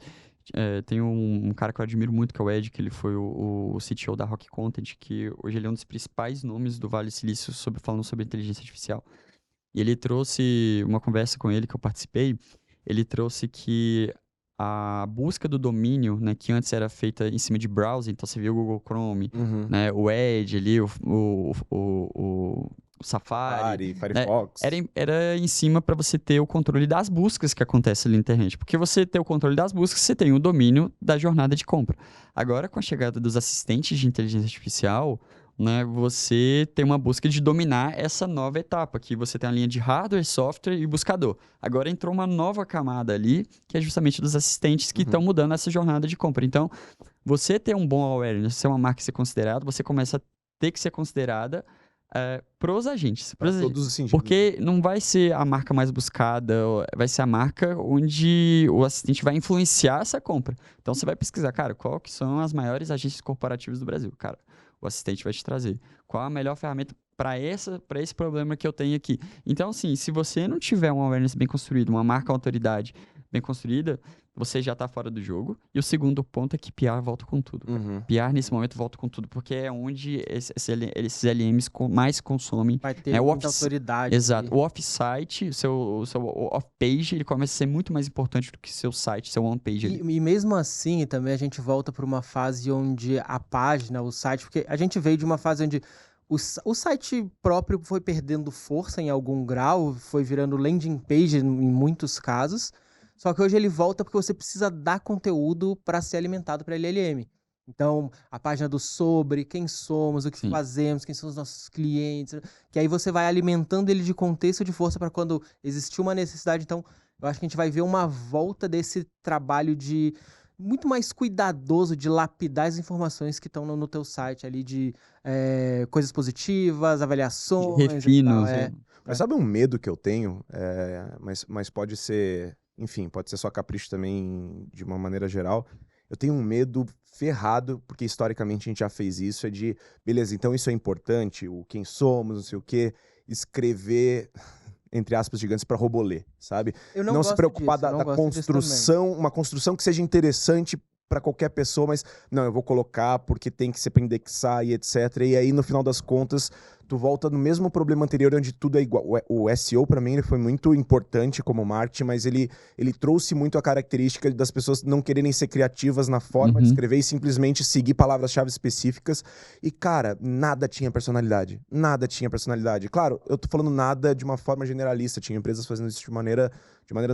Tem um cara que eu admiro muito, que é o Ed, que ele foi o CTO da Rock Content, que hoje ele é um dos principais nomes do Vale do Silício falando sobre inteligência artificial. E ele trouxe uma conversa com ele que eu participei, ele trouxe que a busca do domínio, né, que antes era feita em cima de browser, então você viu o Google Chrome, né, o Edge ali, o Safari, né, Firefox. era em cima para você ter o controle das buscas que acontecem na internet. Porque você ter o controle das buscas, você tem o domínio da jornada de compra. Agora, com a chegada dos assistentes de inteligência artificial, né, você tem uma busca de dominar essa nova etapa, que você tem a linha de hardware, software e buscador. Agora entrou uma nova camada ali, que é justamente dos assistentes que estão mudando essa jornada de compra. Então, você ter um bom awareness, ser uma marca ser considerada, você começa a ter que ser considerada pros agentes. Todos os sentidos. Porque não vai ser a marca mais buscada, vai ser a marca onde o assistente vai influenciar essa compra. Então, você vai pesquisar, cara, qual que são as maiores agências corporativas do Brasil, cara. O assistente vai te trazer. Qual a melhor ferramenta para esse problema que eu tenho aqui? Então, assim, se você não tiver um awareness bem construído, uma marca autoridade bem construída, você já está fora do jogo. E o segundo ponto é que PR volta com tudo. PR, nesse momento, volta com tudo, porque é onde esses LMs mais consomem. Vai ter muita autoridade. Exato. O off-site, o seu off-page, ele começa a ser muito mais importante do que seu site, seu on-page. E mesmo assim, também a gente volta para uma fase onde a página, o site... Porque a gente veio de uma fase onde o site próprio foi perdendo força em algum grau, foi virando landing page em muitos casos. Só que hoje ele volta porque você precisa dar conteúdo para ser alimentado para LLM. Então, a página do sobre, quem somos, o que fazemos, quem são os nossos clientes, que aí você vai alimentando ele de contexto de força para quando existir uma necessidade. Então, eu acho que a gente vai ver uma volta desse trabalho de muito mais cuidadoso de lapidar as informações que estão no teu site ali, de coisas positivas, avaliações. Refinos. Mas sabe um medo que eu tenho? Mas pode ser... Enfim, pode ser só capricho também, de uma maneira geral. Eu tenho um medo ferrado, porque historicamente a gente já fez isso, é de, beleza, então isso é importante, o quem somos, não sei o quê, escrever, entre aspas gigantes, para robolê, sabe? Eu não se preocupar disso, da construção, uma construção que seja interessante para qualquer pessoa, mas não, eu vou colocar porque tem que ser para indexar e etc. E aí, no final das contas, tu volta no mesmo problema anterior, onde tudo é igual. O SEO, para mim, ele foi muito importante como marketing, mas ele trouxe muito a característica das pessoas não quererem ser criativas na forma de escrever e simplesmente seguir palavras-chave específicas. E, cara, nada tinha personalidade. Nada tinha personalidade. Claro, eu tô falando nada de uma forma generalista. Tinha empresas fazendo isso de maneiras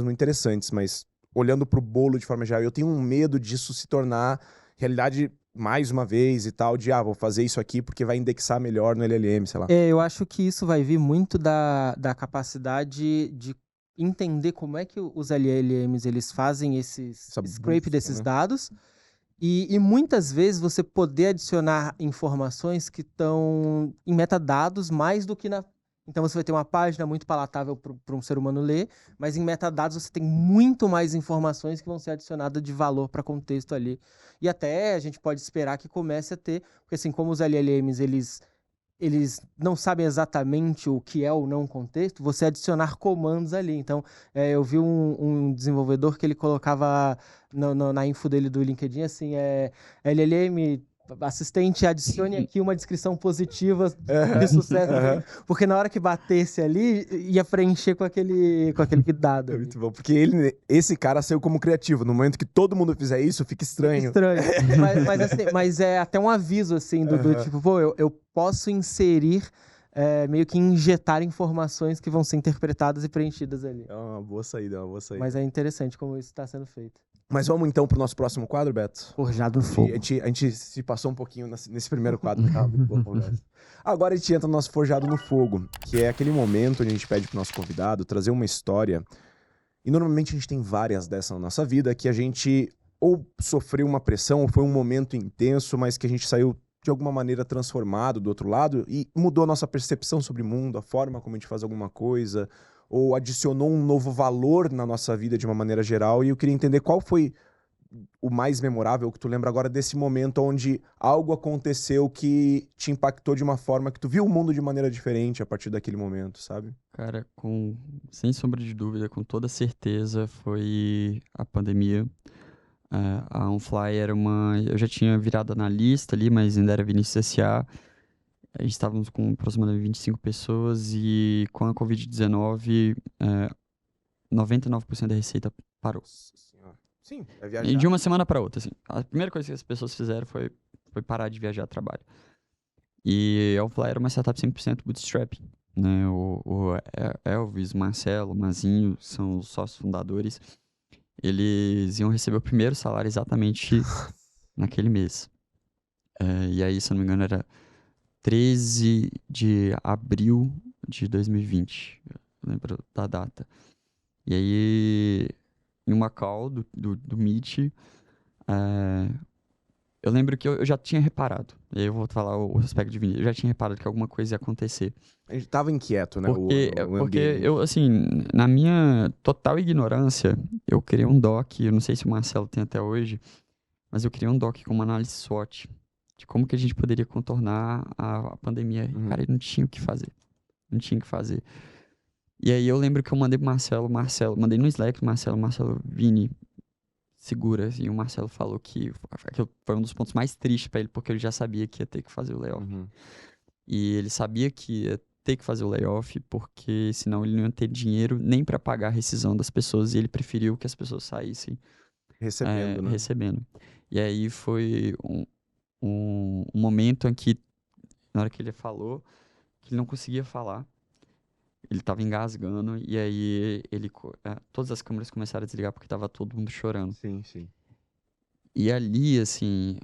muito interessantes, mas olhando pro bolo de forma geral, eu tenho um medo disso se tornar realidade mais uma vez e tal, de vou fazer isso aqui porque vai indexar melhor no LLM, sei lá. Eu acho que isso vai vir muito da capacidade de entender como é que os LLMs eles fazem esses scrape desses dados e muitas vezes você poder adicionar informações que estão em metadados mais do que na... Então você vai ter uma página muito palatável para um ser humano ler, mas em metadados você tem muito mais informações que vão ser adicionadas de valor para contexto ali. E até a gente pode esperar que comece a ter, porque assim, como os LLMs eles não sabem exatamente o que é ou não contexto, você adicionar comandos ali. Então, eu vi um desenvolvedor que ele colocava na info dele do LinkedIn assim, LLM... assistente, adicione aqui uma descrição positiva de sucesso. Porque na hora que batesse ali, ia preencher com aquele dado. É muito bom, porque esse cara saiu como criativo. No momento que todo mundo fizer isso, fica estranho. Mas é até um aviso, assim, do tipo, pô, eu posso inserir, meio que injetar informações que vão ser interpretadas e preenchidas ali. É uma boa saída, Mas é interessante como isso está sendo feito. Mas vamos então pro nosso próximo quadro, Beto? Forjado no Fogo. A gente se passou um pouquinho nesse primeiro quadro. Agora a gente entra no nosso Forjado no Fogo, que é aquele momento onde a gente pede pro nosso convidado trazer uma história. E normalmente a gente tem várias dessas na nossa vida, que a gente ou sofreu uma pressão, ou foi um momento intenso, mas que a gente saiu de alguma maneira transformado do outro lado e mudou a nossa percepção sobre o mundo, a forma como a gente faz alguma coisa, ou adicionou um novo valor na nossa vida de uma maneira geral. E eu queria entender qual foi o mais memorável que tu lembra agora desse momento onde algo aconteceu que te impactou de uma forma que tu viu o mundo de maneira diferente a partir daquele momento, sabe? Cara, sem sombra de dúvida, com toda certeza, foi a pandemia. A OnFly era eu já tinha virado analista ali, mas ainda era Vinícius S.A. A gente estávamos com aproximadamente 25 pessoas e com a Covid-19, 99% da receita parou. Nossa senhora. Sim, é E viajar. de uma semana para outra, assim. A primeira coisa que as pessoas fizeram foi parar de viajar a trabalho. E a OnFly era uma startup 100% bootstrap, né? O Elvis, Marcelo, Mazinho, são os sócios fundadores. Eles iam receber o primeiro salário exatamente naquele mês. E aí, se eu não me engano, era 13 de abril de 2020. Eu lembro da data. E aí, em uma call do Meet, eu lembro que eu já tinha reparado. E aí eu vou falar o aspecto de Vinícius. Eu já tinha reparado que alguma coisa ia acontecer. A gente tava inquieto, né? Porque ambiente. eu, assim, na minha total ignorância, eu criei um doc, eu não sei se o Marcelo tem até hoje, mas eu criei um doc com uma análise SWOT de como que a gente poderia contornar a pandemia. Uhum. Cara, eu não tinha o que fazer. Não tinha o que fazer. E aí eu lembro que eu mandei pro Marcelo, mandei no Slack, Marcelo, Vini, segura. E o Marcelo falou que foi um dos pontos mais tristes pra ele, porque ele já sabia que ia ter que fazer o layoff. Uhum. E ele sabia que ia ter que fazer o layoff, porque senão ele não ia ter dinheiro nem pra pagar a rescisão das pessoas, e ele preferiu que as pessoas saíssem Recebendo, né? recebendo. E aí foi um momento em que, na hora que ele falou, que ele não conseguia falar, ele tava engasgando, e aí todas as câmeras começaram a desligar porque tava todo mundo chorando. Sim, sim. E ali, assim,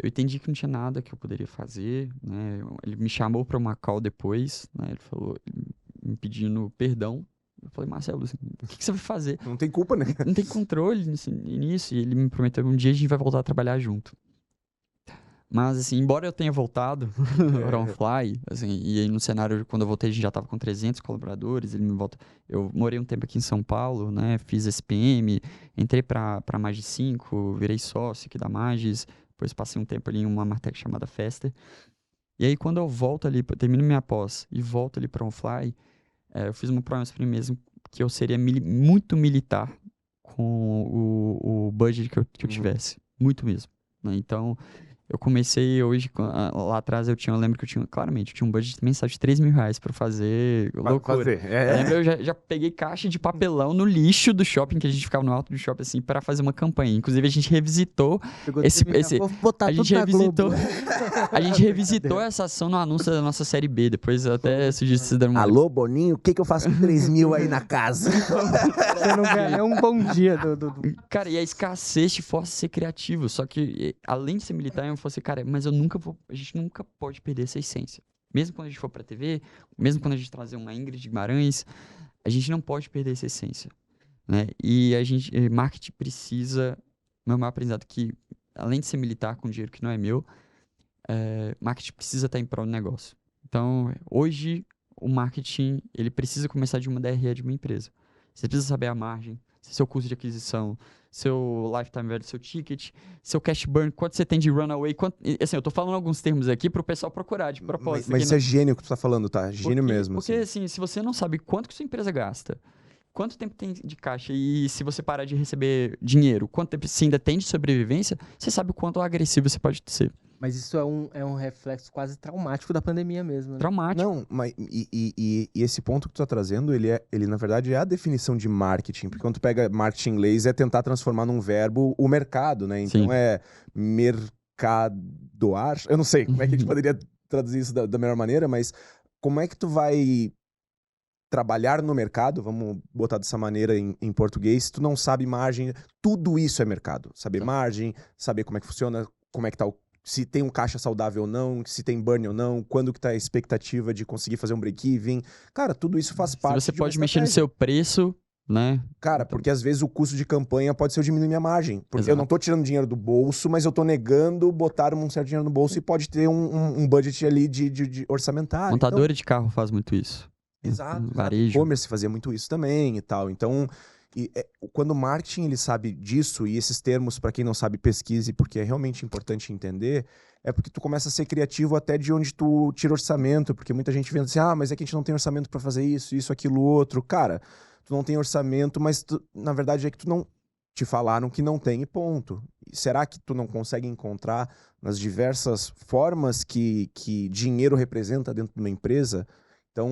eu entendi que não tinha nada que eu poderia fazer, né? Ele me chamou pra uma call depois, né? Ele falou, me pedindo perdão. Eu falei, Marcelo, assim, o que você vai fazer? Não tem culpa, né? Não tem controle nisso. E ele me prometeu que um dia a gente vai voltar a trabalhar junto. Mas, assim, embora eu tenha voltado para OnFly, assim, e aí no cenário, quando eu voltei, a gente já estava com 300 colaboradores, ele me volta. Eu morei um tempo aqui em São Paulo, né, fiz SPM, entrei para Magis 5, virei sócio aqui da Magis, depois passei um tempo ali em uma Martech chamada Fester. E aí, quando eu volto ali, termino minha pós e volto ali para OnFly, eu fiz uma promessa para mim mesmo que eu seria muito militar com o budget que eu tivesse. Muito mesmo. Né? Então, eu comecei hoje, lá atrás eu lembro que claramente, eu tinha um budget mensal de R$3.000 pra fazer loucura. Eu lembro, eu já peguei caixa de papelão no lixo do shopping, que a gente ficava no alto do shopping, assim, para fazer uma campanha. Inclusive, a gente revisitou Vou botar a tudo gente na Globo. a gente revisitou essa ação no anúncio da nossa série B. Depois eu até sugiro vocês darem uma olhada. Alô, Boninho, o que eu faço com 3.000 aí na casa? Você não ganha nem um bom dia do... Cara, e a escassez te força a ser criativo. Só que, além de ser militar, eu falei assim, cara, mas a gente nunca pode perder essa essência. Mesmo quando a gente for pra TV, mesmo quando a gente trazer uma Ingrid Guimarães, a gente não pode perder essa essência. Né? E marketing precisa, meu maior aprendizado que, além de ser militar com dinheiro que não é meu, marketing precisa estar em prol do negócio. Então, hoje, o marketing, ele precisa começar de uma DRE de uma empresa. Você precisa saber a margem, seu custo de aquisição, seu lifetime value, seu ticket, seu cash burn, quanto você tem de runaway, assim, eu tô falando alguns termos aqui pro pessoal procurar de propósito. Mas isso é gênio que tu tá falando, tá? Gênio mesmo. Porque, assim, se você não sabe quanto que sua empresa gasta, quanto tempo tem de caixa e se você parar de receber dinheiro, quanto tempo você ainda tem de sobrevivência, você sabe o quanto agressivo você pode ser. Mas isso é um reflexo quase traumático da pandemia mesmo, né? Traumático. Não, mas e esse ponto que tu tá trazendo, ele na verdade é a definição de marketing. Porque quando tu pega marketing em inglês, é tentar transformar num verbo o mercado, né? Então Sim. é mercadoar. Eu não sei como é que a gente poderia traduzir isso da melhor maneira, mas como é que tu vai trabalhar no mercado, vamos botar dessa maneira em português, se tu não sabe margem, tudo isso é mercado. Saber margem, saber como é que funciona, como é que tá se tem um caixa saudável ou não, se tem burn ou não, quando que tá a expectativa de conseguir fazer um break-even. Cara, tudo isso faz parte Se você de uma pode mexer no estratégia. seu preço, né? Cara, porque às vezes o custo de campanha pode ser eu diminuir minha margem. Porque eu não tô tirando dinheiro do bolso, mas eu tô negando botar um certo dinheiro no bolso e pode ter um budget ali de orçamentário. Montadora de carro faz muito isso. Exato. Varejo. E-commerce fazia muito isso também e tal. Então, quando o marketing ele sabe disso, e esses termos, para quem não sabe, pesquise, porque é realmente importante entender, é porque tu começa a ser criativo até de onde tu tira orçamento, porque muita gente vendo assim, mas é que a gente não tem orçamento para fazer isso, aquilo, outro. Cara, tu não tem orçamento, mas na verdade é que tu não te falaram que não tem e ponto. Será que tu não consegue encontrar nas diversas formas que dinheiro representa dentro de uma empresa? Então,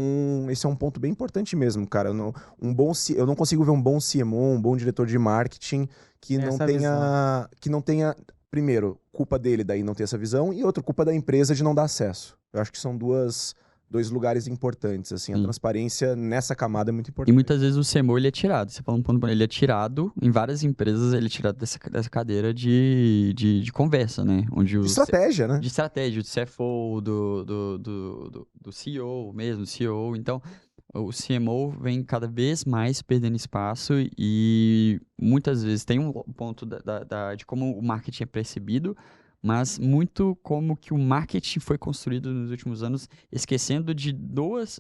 esse é um ponto bem importante mesmo, cara. Eu não consigo ver um bom CMO, um bom diretor de marketing que não Essa visão. tenha, primeiro, culpa dele daí não ter essa visão e outra, culpa da empresa de não dar acesso. Eu acho que são dois lugares importantes, assim. A Sim. transparência nessa camada é muito E importante. muitas vezes o CMO, ele é tirado. Você falou um ponto bom, ele é tirado, em várias empresas, ele é tirado dessa cadeira de conversa, né? Onde De estratégia, né? de estratégia, do CFO, do CEO mesmo, do CEO. Então, o CMO vem cada vez mais perdendo espaço e muitas vezes tem um ponto de como o marketing é percebido, mas muito como que o marketing foi construído nos últimos anos, esquecendo de dois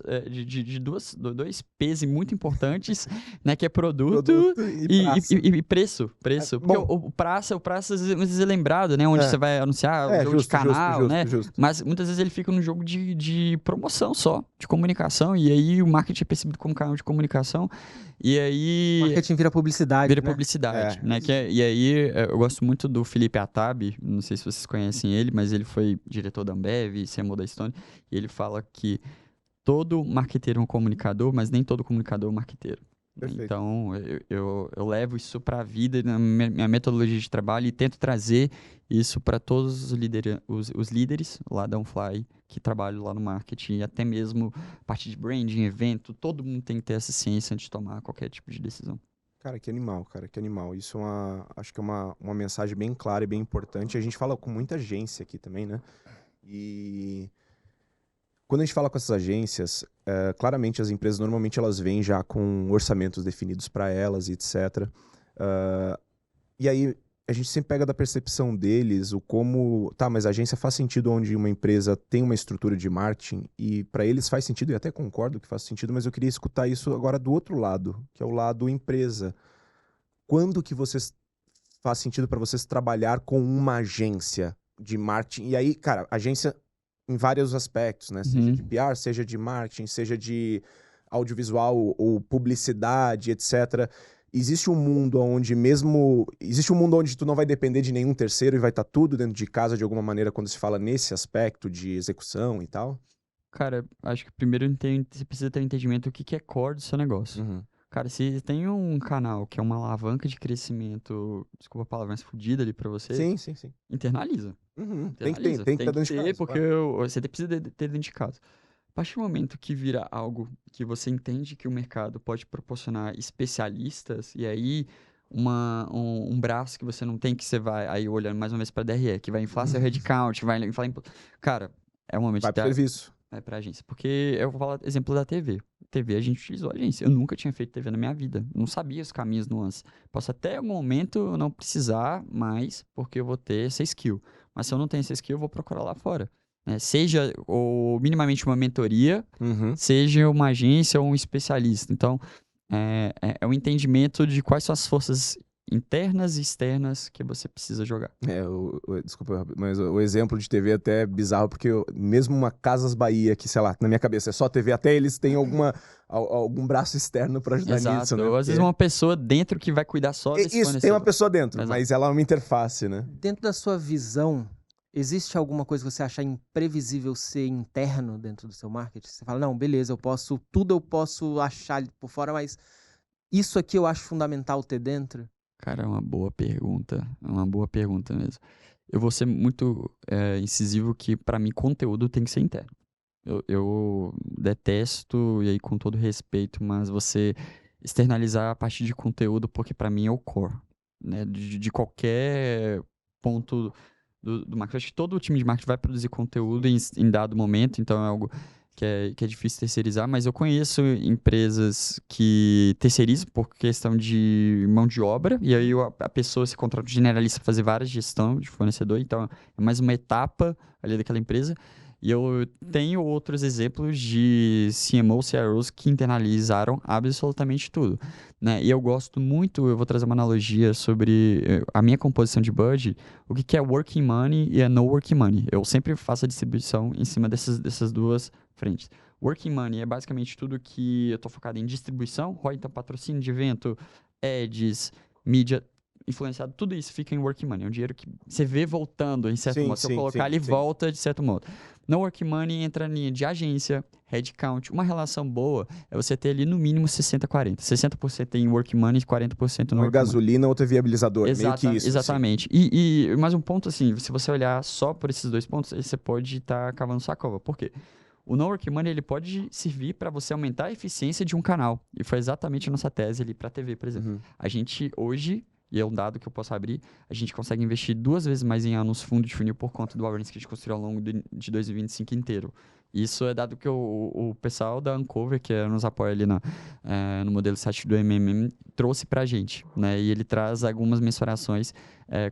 P's muito importantes, né, que é produto e preço. Porque bom. o praça às vezes é lembrado, né, onde você vai anunciar o jogo de canal, né, mas muitas vezes ele fica no jogo de promoção só, de comunicação, e aí o marketing é percebido como canal de comunicação, e aí... Marketing vira publicidade, Vira né? publicidade, né? E aí eu gosto muito do Felipe Atab, não sei se vocês conhecem ele, mas ele foi diretor da Ambev, CMO da Stone, e ele fala que todo marqueteiro é um comunicador, mas nem todo comunicador é um marqueteiro. Perfeito. Então, eu levo isso para a vida, na minha metodologia de trabalho, e tento trazer isso para todos os líderes lá da OnFly que trabalham lá no marketing, e até mesmo a parte de branding, evento, todo mundo tem que ter essa ciência antes de tomar qualquer tipo de decisão. Cara, que animal, Isso acho que é uma mensagem bem clara e bem importante. A gente fala com muita agência aqui também, né? E quando a gente fala com essas agências, claramente as empresas normalmente elas vêm já com orçamentos definidos para elas e etc. E aí a gente sempre pega da percepção deles o como, tá, mas a agência faz sentido onde uma empresa tem uma estrutura de marketing e para eles faz sentido, e até concordo que faz sentido, mas eu queria escutar isso agora do outro lado, que é o lado empresa. Quando que faz sentido para vocês trabalhar com uma agência de marketing? E aí, cara, agência em vários aspectos, né? Seja de PR, seja de marketing, seja de audiovisual ou publicidade, etc. Existe um mundo onde tu não vai depender de nenhum terceiro e vai estar tudo dentro de casa de alguma maneira quando se fala nesse aspecto de execução e tal? Cara, acho que primeiro você precisa ter um entendimento do que é core do seu negócio. Uhum. Cara, se tem um canal que é uma alavanca de crescimento, desculpa a palavra, mas fodida ali pra você, Sim. internaliza. Uhum. Tem que Internaliza. ter dentro de casa, porque você precisa ter dentro de casa. A partir do momento que vira algo que você entende que o mercado pode proporcionar especialistas, e aí um braço que você não tem, que você vai, aí olhando mais uma vez para DRE, que vai inflar seu headcount, vai inflar... Cara, é o momento vai de pro serviço. Vai pra agência. Porque eu vou falar exemplo da TV. TV a gente utilizou a agência. Eu nunca tinha feito TV na minha vida. Não sabia os caminhos, nuances. Posso até algum momento não precisar mais, porque eu vou ter essa skill. Mas se eu não tenho essa skill, eu vou procurar lá fora. Né? Seja minimamente uma mentoria, seja uma agência ou um especialista. Então, é um entendimento de quais são as forças internas e externas que você precisa jogar. Desculpa, mas o exemplo de TV até é bizarro, porque mesmo uma Casas Bahia, que, sei lá, na minha cabeça é só TV, até eles têm algum braço externo para ajudar nisso, né? Ou às vezes uma pessoa dentro que vai cuidar só desse Isso, fornecedor. tem uma pessoa dentro, Exato. mas ela é uma interface, né? Dentro da sua visão, existe alguma coisa que você acha imprevisível ser interno dentro do seu marketing? Você fala, não, beleza, tudo eu posso achar por fora, mas isso aqui eu acho fundamental ter dentro? Cara, é uma boa pergunta. É uma boa pergunta mesmo. Eu vou ser muito incisivo que, para mim, conteúdo tem que ser interno. Eu detesto, e aí com todo respeito, mas você externalizar a parte de conteúdo, porque para mim é o core, né? De qualquer ponto do marketing. Acho que todo time de marketing vai produzir conteúdo em dado momento, então é algo que é difícil terceirizar, mas eu conheço empresas que terceirizam por questão de mão de obra, e aí a pessoa se contrata de generalista para fazer várias gestão de fornecedor, então é mais uma etapa ali daquela empresa. E eu tenho outros exemplos de CMOs, CROs que internalizaram absolutamente tudo, né? E eu gosto muito, eu vou trazer uma analogia sobre a minha composição de budget, o que é working money e no working money. Eu sempre faço a distribuição em cima dessas duas frentes. Working money é basicamente tudo que eu estou focado em distribuição, ROI, então patrocínio de evento, ads, mídia, influenciado, tudo isso fica em work money. É um dinheiro que você vê voltando, em certo Sim, modo. Se eu colocar, ele volta de certo modo. No work money entra a linha de agência, headcount. Uma relação boa é você ter ali no mínimo 60-40. 60% em work money e 40% no Um é work money. gasolina, outro é viabilizador. Meio que isso. Exatamente. E mais um ponto, assim, se você olhar só por esses 2 pontos, aí você pode estar cavando sua cova. Por quê? O no work money ele pode servir para você aumentar a eficiência de um canal. E foi exatamente a nossa tese ali para a TV, por exemplo. Uhum. A gente hoje, e é um dado que eu posso abrir, a gente consegue investir 2 vezes mais em anúncios fundo de funil por conta do awareness que a gente construiu ao longo de 2025 inteiro. Isso é dado que o pessoal da Uncover, que nos apoia ali no modelo site do MMM, trouxe pra gente, né? E ele traz algumas mensurações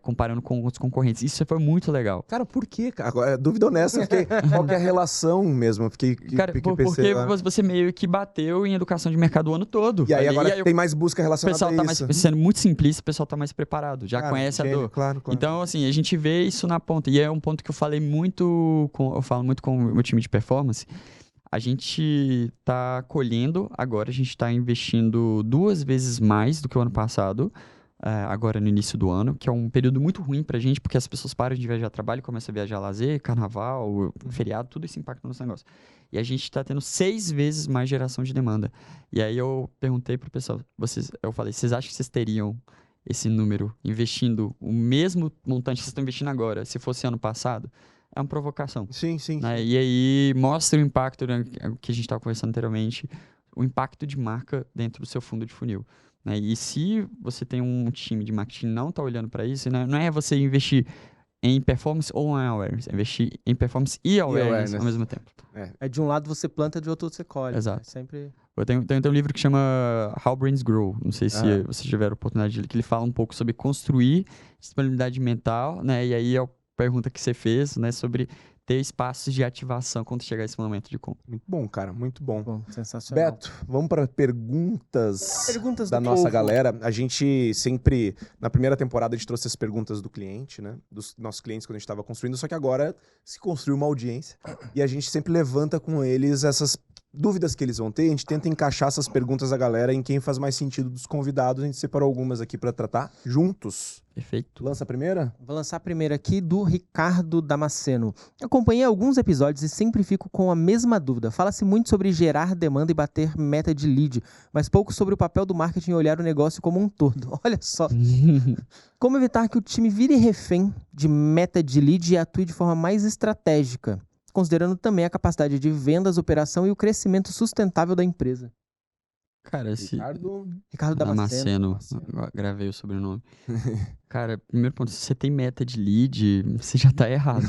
comparando com outros concorrentes. Isso foi muito legal. Cara, por quê? Agora, dúvida honesta, qual que é a relação mesmo? Eu fiquei Porque você meio que bateu em educação de mercado o ano todo. E aí agora tem mais busca relacionada a isso. Sendo muito simplista, o pessoal tá mais preparado, já conhece a dor. Claro. Então, assim, a gente vê isso na ponta. E é um ponto que eu falo muito com o meu time de performance. A gente tá colhendo agora, a gente tá investindo 2 vezes mais do que o ano passado, agora no início do ano, que é um período muito ruim pra gente, porque as pessoas param de viajar a trabalho, começam a viajar a lazer, carnaval, feriado, tudo isso impacta no nosso negócio. E a gente tá tendo 6 vezes mais geração de demanda. E aí eu perguntei pro pessoal, eu falei, vocês acham que vocês teriam esse número investindo o mesmo montante que vocês estão investindo agora, se fosse ano passado? É uma provocação. Sim. Né? E aí mostra o impacto, né, que a gente estava conversando anteriormente, o impacto de marca dentro do seu fundo de funil. Né? E se você tem um time de marketing que não está olhando para isso, né, não é você investir em performance ou em awareness, é investir em performance e awareness ao mesmo tempo. É de um lado você planta, de outro você colhe. Exato. Sempre... Eu tenho um livro que chama How Brains Grow, não sei se vocês tiveram a oportunidade de ler, que ele fala um pouco sobre construir disponibilidade mental, né? E aí a pergunta que você fez, né, sobre ter espaços de ativação quando chegar esse momento de compra. Muito bom, cara, muito bom. Sensacional. Beto, vamos para perguntas da do nossa povo. galera. A gente sempre, na primeira temporada, a gente trouxe as perguntas do cliente, né? Dos nossos clientes quando a gente estava construindo, só que agora se construiu uma audiência e a gente sempre levanta com eles essas dúvidas que eles vão ter. A gente tenta encaixar essas perguntas da galera em quem faz mais sentido dos convidados. A gente separou algumas aqui para tratar juntos. Perfeito. Lança a primeira? Vou lançar a primeira aqui do Ricardo Damasceno. Acompanhei alguns episódios e sempre fico com a mesma dúvida. Fala-se muito sobre gerar demanda e bater meta de lead, mas pouco sobre o papel do marketing e olhar o negócio como um todo. Olha só. Como evitar que o time vire refém de meta de lead e atue de forma mais estratégica, considerando também a capacidade de vendas, operação e o crescimento sustentável da empresa? Cara, Ricardo Damasceno. Gravei o sobrenome. Cara, primeiro ponto, se você tem meta de lead, você já tá errado.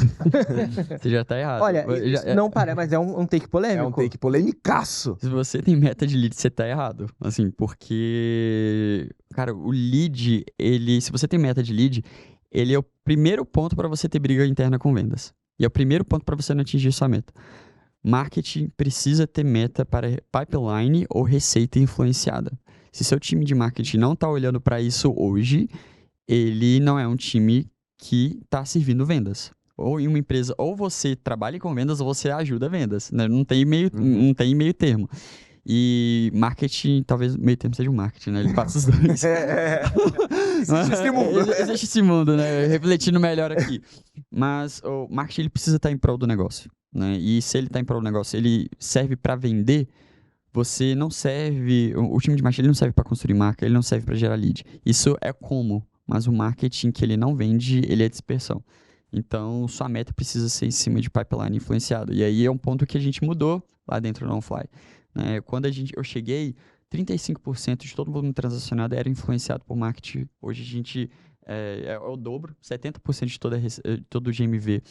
Você já tá errado. Olha, não parece, mas é um take polêmico. É um take polêmicaço. Se você tem meta de lead, você tá errado. Assim, porque... Cara, o lead, se você tem meta de lead, ele é o primeiro ponto para você ter briga interna com vendas. E é o primeiro ponto para você não atingir sua meta. Marketing precisa ter meta para pipeline ou receita influenciada. Se seu time de marketing não está olhando para isso hoje, ele não é um time que está servindo vendas. Ou em uma empresa, ou você trabalha com vendas ou você ajuda vendas. Né? Não tem meio termo. E marketing, talvez meio termo seja um marketing, né? Ele passa os dois. Existe esse mundo. Existe esse mundo, né? Refletindo melhor aqui. Mas o marketing ele precisa estar em prol do negócio. Né? E se ele está em prol do negócio, ele serve para vender, você não serve... O time de marketing ele não serve para construir marca, ele não serve para gerar lead. Isso é como, mas o marketing que ele não vende, ele é dispersão. Então, sua meta precisa ser em cima de pipeline influenciado. E aí é um ponto que a gente mudou lá dentro do OnFly. Né? Quando eu cheguei, 35% de todo o volume transacionado era influenciado por marketing. Hoje a gente é o dobro, 70% de todo o GMV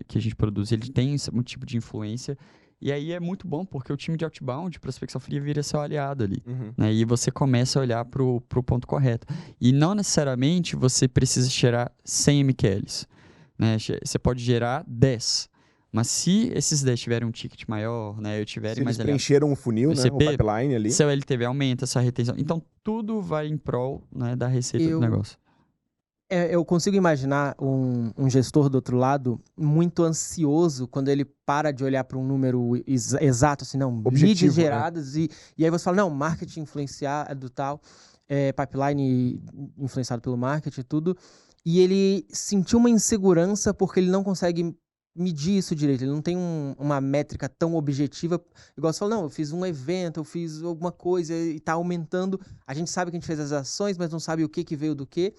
que a gente produz, ele tem um tipo de influência. E aí é muito bom, porque o time de outbound, prospecção fria, vira seu aliado ali. Né? E você começa a olhar para o ponto correto. E não necessariamente você precisa gerar 100 MQLs. Né? Você pode gerar 10. Mas se esses 10 tiverem um ticket maior, né, se eles preencheram o funil, né, o pipeline ali, seu LTV aumenta, sua retenção. Então, tudo vai em prol, né, da receita do negócio. Eu consigo imaginar um gestor do outro lado muito ansioso quando ele para de olhar para um número exato, assim, não, objetivo, leads gerados, né? E aí você fala, não, marketing influenciado e tal. pipeline influenciado pelo marketing e tudo, e ele sentiu uma insegurança porque ele não consegue medir isso direito, ele não tem uma métrica tão objetiva, igual você falou, não, eu fiz um evento, eu fiz alguma coisa e tá aumentando, a gente sabe que a gente fez as ações, mas não sabe o que veio do quê,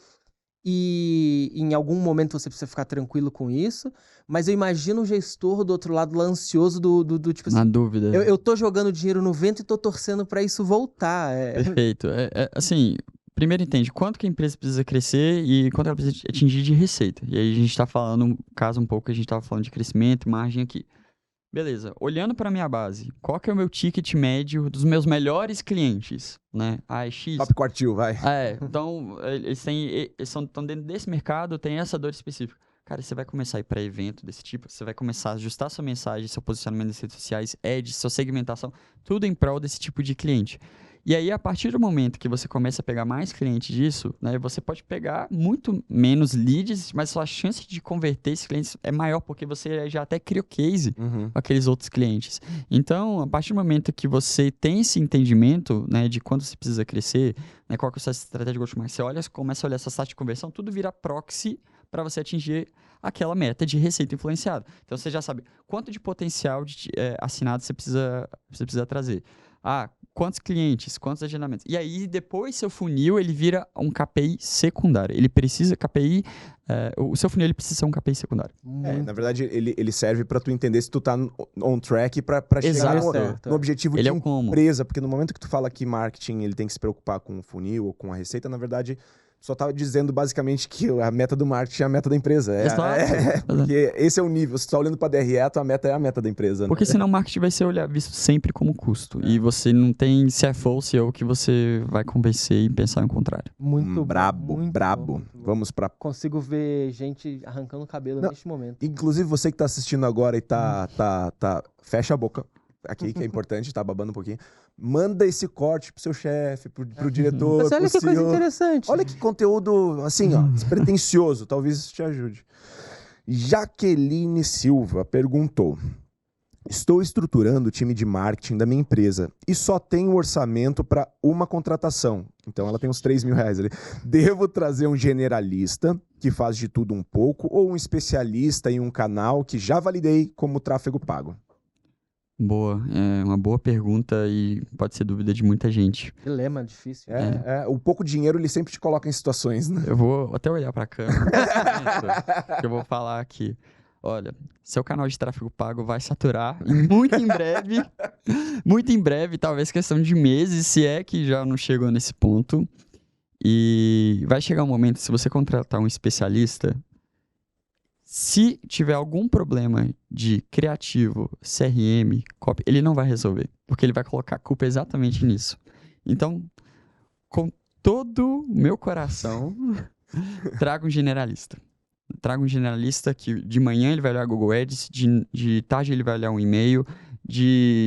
e em algum momento você precisa ficar tranquilo com isso, mas eu imagino o gestor do outro lado lá ansioso do tipo assim, Na dúvida. eu tô jogando dinheiro no vento e tô torcendo pra isso voltar. Perfeito. Assim, primeiro entende quanto que a empresa precisa crescer e quanto ela precisa atingir de receita. E aí a gente tá falando, no caso um pouco, a gente tava falando de crescimento e margem aqui. Beleza, olhando para minha base, qual que é o meu ticket médio dos meus melhores clientes, né? X. Top quartil, vai. Então, eles estão dentro desse mercado, tem essa dor específica. Cara, você vai começar a ir para evento desse tipo, você vai começar a ajustar sua mensagem, seu posicionamento nas redes sociais, ads, sua segmentação, tudo em prol desse tipo de cliente. E aí, a partir do momento que você começa a pegar mais clientes disso, né, você pode pegar muito menos leads, mas sua chance de converter esses clientes é maior, porque você já até cria o case com aqueles outros clientes. Então, a partir do momento que você tem esse entendimento, né, de quanto você precisa crescer, né, qual que é a sua estratégia de go-to-market, você começa a olhar essa taxa de conversão, tudo vira proxy para você atingir aquela meta de receita influenciada. Então, você já sabe quanto de potencial assinado você precisa trazer. Quantos clientes, quantos agendamentos. E aí, depois, seu funil, ele vira um KPI secundário. Ele precisa, o seu funil, ele precisa ser um KPI secundário. Na verdade, ele serve para tu entender se tu tá on track para chegar no objetivo de empresa. Porque no momento que tu fala que marketing ele tem que se preocupar com o funil ou com a receita, na verdade, só tá dizendo basicamente que a meta do marketing é a meta da empresa. Porque esse é o nível. Se tu tá olhando pra DRE, a tua meta é a meta da empresa. Porque senão o marketing vai ser visto sempre como custo. E você não tem CFO, CEO que você vai convencer e pensar em contrário. Muito brabo. Bom. Vamos pra... Consigo ver gente arrancando o cabelo neste momento. Inclusive, você que tá assistindo agora e fecha a boca. Aqui, que é importante, tá babando um pouquinho. Manda esse corte pro seu chefe, pro diretor, mas olha que coisa interessante. Olha que conteúdo, assim, ó, despretensioso. Talvez isso te ajude. Jaqueline Silva perguntou: estou estruturando o time de marketing da minha empresa e só tenho orçamento para uma contratação. Então ela tem uns 3 mil reais ali. Devo trazer um generalista que faz de tudo um pouco ou um especialista em um canal que já validei como tráfego pago? Boa, é uma boa pergunta e pode ser dúvida de muita gente. Dilema difícil. O pouco dinheiro ele sempre te coloca em situações, né? Eu vou até olhar para a câmera, que eu vou falar aqui. Olha, seu canal de tráfego pago vai saturar muito em breve, talvez questão de meses, se é que já não chegou nesse ponto. E vai chegar um momento, se você contratar um especialista, se tiver algum problema de criativo, CRM, copy, ele não vai resolver, porque ele vai colocar a culpa exatamente nisso. Então, com todo o meu coração, traga um generalista. Traga um generalista que de manhã ele vai olhar Google Ads, de tarde ele vai olhar um e-mail,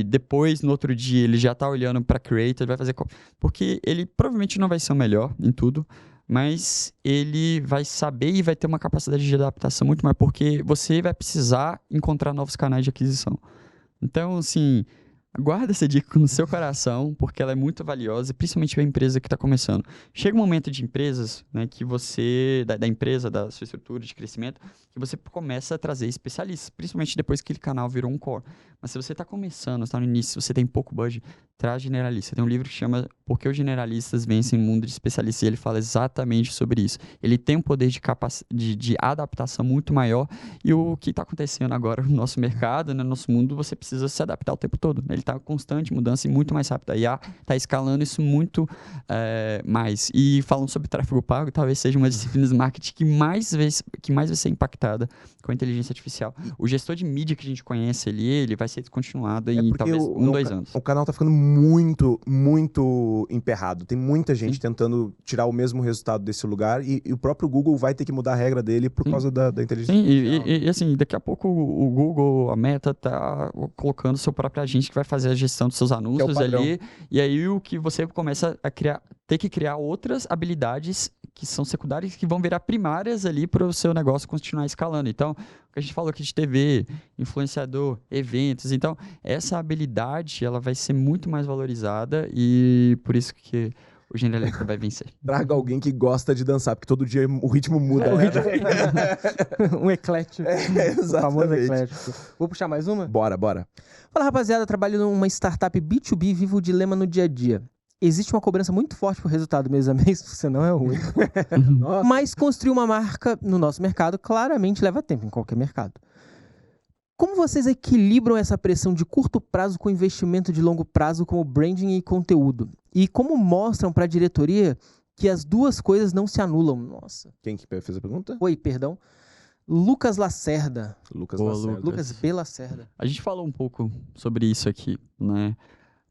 depois, no outro dia, ele já está olhando para Creator, ele vai fazer... Porque ele provavelmente não vai ser o melhor em tudo, mas ele vai saber e vai ter uma capacidade de adaptação muito maior, porque você vai precisar encontrar novos canais de aquisição. Então, assim, guarda essa dica no seu coração, porque ela é muito valiosa, principalmente para a empresa que está começando. Chega um momento de empresas, né, que você, da empresa, da sua estrutura de crescimento, que você começa a trazer especialistas, principalmente depois que aquele canal virou um core. Mas se você está começando, está no início, se você tem pouco budget, traz generalista. Tem um livro que chama Por que os generalistas vencem o mundo de especialistas, e ele fala exatamente sobre isso. Ele tem um poder de adaptação muito maior, e o que está acontecendo agora no nosso mercado, no nosso mundo, você precisa se adaptar o tempo todo. Ele está em constante mudança e muito mais rápido. A IA está escalando isso muito mais. E falando sobre tráfego pago, talvez seja uma disciplina de marketing que mais vai ser impactada com a inteligência artificial. O gestor de mídia que a gente conhece ali, ele vai ser descontinuado em talvez 2 anos. O canal está ficando muito, muito emperrado. Tem muita gente tentando tirar o mesmo resultado desse lugar e o próprio Google vai ter que mudar a regra dele por causa da inteligência artificial. E assim, daqui a pouco o Google, a Meta, tá colocando seu próprio agente que vai fazer a gestão dos seus anúncios ali. E aí o que você começa a ter que criar outras habilidades que são secundárias que vão virar primárias ali para o seu negócio continuar escalando. Então, o que a gente falou aqui de TV, influenciador, eventos. Então, essa habilidade ela vai ser muito mais valorizada e por isso que o General Electric vai vencer. Traga alguém que gosta de dançar, porque todo dia o ritmo muda. O né? Um eclético. O famoso Exatamente. eclético. Vou puxar mais uma? Bora. Fala, rapaziada, trabalho numa startup B2B, vivo o dilema no dia a dia. Existe uma cobrança muito forte por resultado mês a mês, você não é o único. Nossa. Mas construir uma marca no nosso mercado claramente leva tempo, em qualquer mercado. Como vocês equilibram essa pressão de curto prazo com investimento de longo prazo como branding e conteúdo? E como mostram para a diretoria que as duas coisas não se anulam? Nossa. Quem que fez a pergunta? Oi, perdão. Lucas Lacerda. Lucas Boa, Lacerda. Lucas B. Lacerda. A gente falou um pouco sobre isso aqui, né?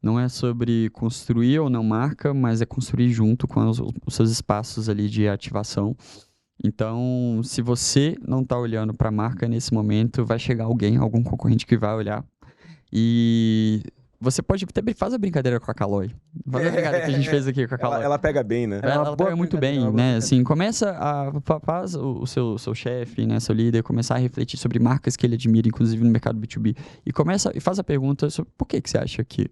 Não é sobre construir ou não marca, mas é construir junto com os seus espaços ali de ativação. Então, se você não está olhando para a marca nesse momento, vai chegar algum concorrente que vai olhar. E você pode até faz a brincadeira com a Caloi. Faz a brincadeira que a gente fez aqui com a Caloi. Ela pega bem, né? É uma Ela boa pega muito brincadeira, bem, uma boa né? Assim, começa faz o seu chefe, né, seu líder, começar a refletir sobre marcas que ele admira, inclusive no mercado B2B, e faz a pergunta sobre por que você acha que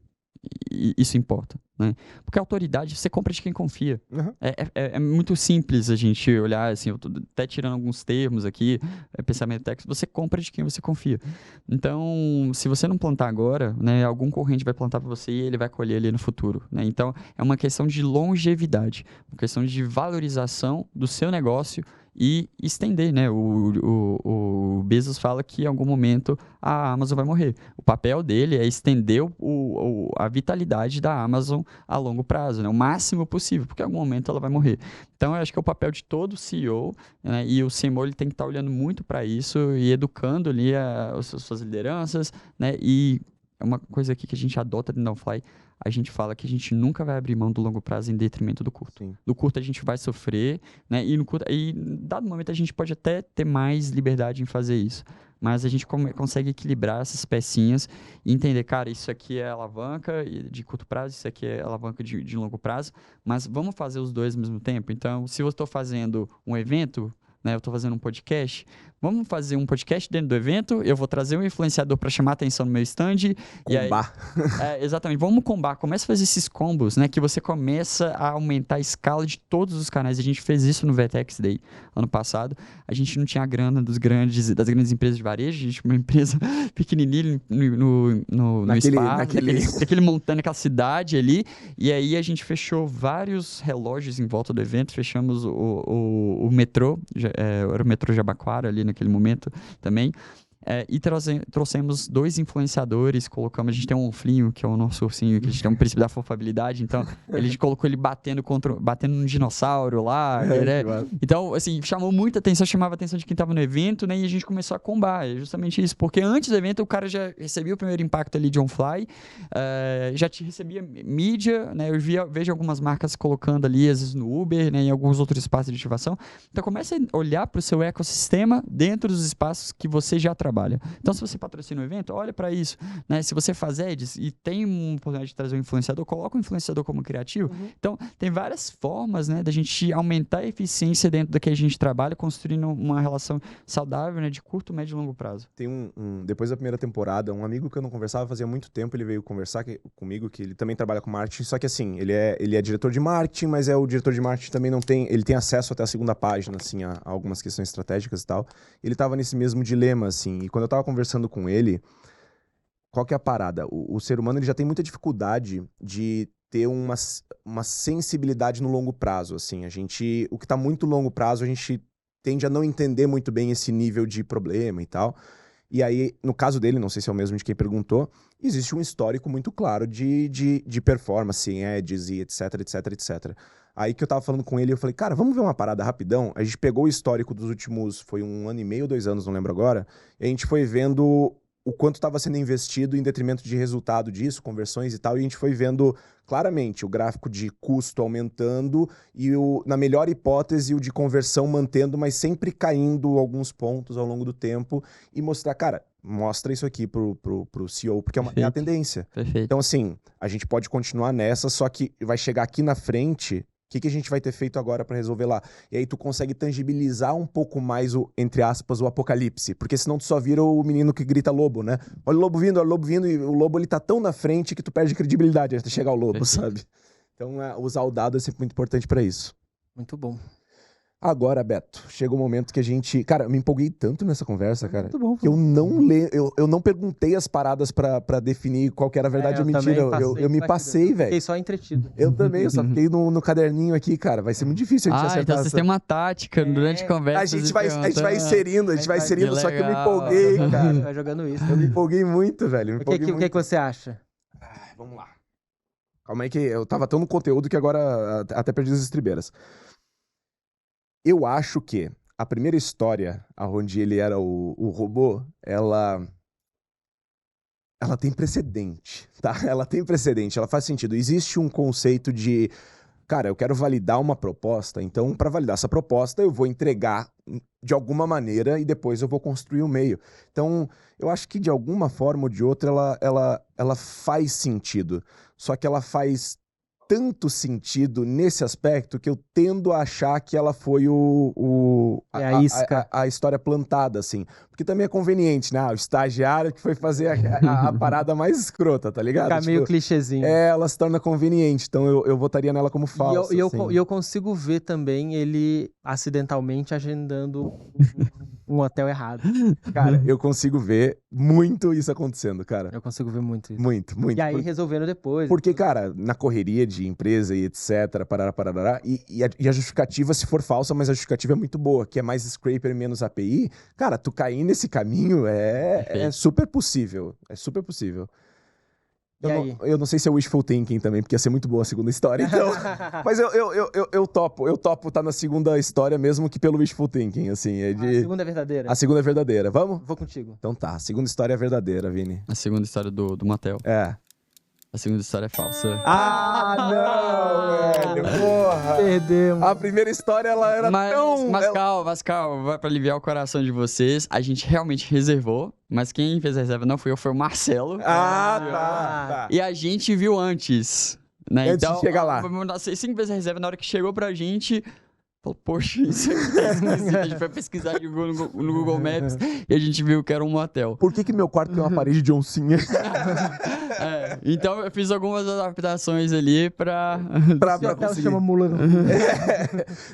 isso importa, né? Porque a autoridade, você compra de quem confia. Uhum. É muito simples a gente olhar, assim, eu tô até tirando alguns termos aqui, pensamento técnico, você compra de quem você confia. Então, se você não plantar agora, né, algum corrente vai plantar para você e ele vai colher ali no futuro, né? Então, é uma questão de longevidade, uma questão de valorização do seu negócio e estender, né? O Bezos fala que em algum momento a Amazon vai morrer. O papel dele é estender a vitalidade da Amazon a longo prazo, né? O máximo possível, porque em algum momento ela vai morrer. Então, eu acho que é o papel de todo CEO, né? E o CMO ele tem que estar olhando muito para isso e educando ali as suas lideranças, né? E é uma coisa aqui que a gente adota no Downfly, a gente fala que a gente nunca vai abrir mão do longo prazo em detrimento do curto. Sim. Do curto a gente vai sofrer, né? E dado momento a gente pode até ter mais liberdade em fazer isso. Mas a gente consegue equilibrar essas pecinhas e entender, cara, isso aqui é alavanca de curto prazo, isso aqui é alavanca de longo prazo, mas vamos fazer os dois ao mesmo tempo? Então, se eu estou fazendo um evento, né, eu estou fazendo um podcast, vamos fazer um podcast dentro do evento, eu vou trazer um influenciador para chamar a atenção no meu stand. Combar. Exatamente, vamos combar, começa a fazer esses combos, né, que você começa a aumentar a escala de todos os canais. A gente fez isso no VTX Day ano passado, a gente não tinha a grana das grandes empresas de varejo, a gente tinha uma empresa pequenininha no espaço, naquele montando aquela cidade ali, e aí a gente fechou vários relógios em volta do evento, fechamos o metrô, era o metrô Jabaquara ali naquele momento também. E trouxemos 2 influenciadores, colocamos, a gente tem um onflinho, que é o nosso ursinho, que a gente tem um princípio da fofabilidade, então a gente colocou ele batendo num dinossauro lá, né? Então, assim, chamou muita atenção, chamava a atenção de quem estava no evento, né? E a gente começou a combar, justamente isso, porque antes do evento o cara já recebia o primeiro impacto ali de on-fly, já recebia mídia, né? Eu vejo algumas marcas colocando ali, às vezes no Uber, né? Em alguns outros espaços de ativação. Então, comece a olhar para o seu ecossistema dentro dos espaços que você já trabalha. Então, se você patrocina um evento, olha para isso, né? Se você faz ads e tem uma oportunidade de trazer um influenciador, coloca o influenciador como criativo. Então, tem várias formas, né, da gente aumentar a eficiência dentro da que a gente trabalha, construindo uma relação saudável, né, de curto, médio e longo prazo. Tem depois da primeira temporada, um amigo que eu não conversava fazia muito tempo, ele veio conversar comigo, que ele também trabalha com marketing, só que assim, ele é diretor de marketing, mas o diretor de marketing também ele tem acesso até a segunda página, assim, a algumas questões estratégicas e tal. Ele tava nesse mesmo dilema, assim, e quando eu tava conversando com ele, qual que é a parada? O ser humano ele já tem muita dificuldade de ter uma sensibilidade no longo prazo, assim. O que tá muito longo prazo, a gente tende a não entender muito bem esse nível de problema e tal. E aí, no caso dele, não sei se é o mesmo de quem perguntou, existe um histórico muito claro de performance em ads e etc, etc, etc. Aí que eu tava falando com ele, eu falei, cara, vamos ver uma parada rapidão? A gente pegou o histórico dos últimos, foi 1 ano e meio, 2 anos, não lembro agora, e a gente foi vendo o quanto estava sendo investido em detrimento de resultado disso, conversões e tal, e a gente foi vendo claramente o gráfico de custo aumentando e, na melhor hipótese, o de conversão mantendo, mas sempre caindo alguns pontos ao longo do tempo e mostrar, cara, mostra isso aqui pro CEO, porque é a tendência. Perfeito. Então, assim, a gente pode continuar nessa, só que vai chegar aqui na frente... O que a gente vai ter feito agora para resolver lá? E aí tu consegue tangibilizar um pouco mais entre aspas, o apocalipse. Porque senão tu só vira o menino que grita lobo, né? Olha o lobo vindo, e o lobo ele tá tão na frente que tu perde credibilidade até chegar o lobo, sabe? Então, usar o dado é sempre muito importante para isso. Muito bom. Agora, Beto, chega o momento que a gente... Cara, eu me empolguei tanto nessa conversa, cara, Muito bom. que eu não perguntei as paradas pra definir qual que era a verdade ou mentira. Eu me passei, velho. Fiquei só entretido. Eu também, eu só fiquei no caderninho aqui, cara. Vai ser muito difícil a gente acertar. Então vocês têm uma tática durante a conversa. A gente vai inserindo, só que eu me legal. empolguei, cara. Vai jogando isso. Eu me empolguei muito, velho. O que você acha? Vamos lá. Calma aí que eu tava tão no conteúdo que agora até perdi as estribeiras. Eu acho que a primeira história, onde ele era o robô, ela tem precedente, tá? Ela tem precedente, ela faz sentido. Existe um conceito de, cara, eu quero validar uma proposta, então para validar essa proposta eu vou entregar de alguma maneira e depois eu vou construir o meio. Então, eu acho que de alguma forma ou de outra ela faz sentido, só que ela faz tanto sentido nesse aspecto que eu tendo a achar que ela foi a história plantada, assim. Porque também é conveniente, né? O estagiário que foi fazer a parada mais escrota, tá ligado? Fica meio clichêzinho. Ela se torna conveniente, então eu votaria nela como falsa. E eu consigo ver também ele acidentalmente agendando um hotel errado. Cara, eu consigo ver muito isso acontecendo, cara. Eu consigo ver muito isso. Muito. E aí resolvendo depois. Porque, cara, na correria de empresa e etc, parará, e a justificativa, se for falsa, mas a justificativa é muito boa, que é mais scraper e menos API, cara, tu cair nesse caminho é super possível. É super possível. Eu não sei se é wishful thinking também, porque ia ser muito boa a segunda história, então... Mas eu topo tá na segunda história mesmo que pelo wishful thinking, assim. A segunda é verdadeira? A segunda é verdadeira, vamos? Vou contigo. Então tá, a segunda história é verdadeira, Vini. A segunda história do Mattel. É. A segunda história é falsa. Ah, não, velho, porra! Perdemos. A primeira história, ela era tão... Mas calma, vai pra aliviar o coração de vocês. A gente realmente reservou, mas quem fez a reserva não fui eu, foi o Marcelo. Tá. E a gente viu antes, né? Antes de chegar lá. Vocês 5 vezes a reserva, na hora que chegou pra gente... Falou, poxa, isso é esquisito. A gente foi pesquisar no Google Maps e a gente viu que era um motel. Por que meu quarto tem uma parede de oncinha? Então eu fiz algumas adaptações ali pra conseguir. Chama Mula, não.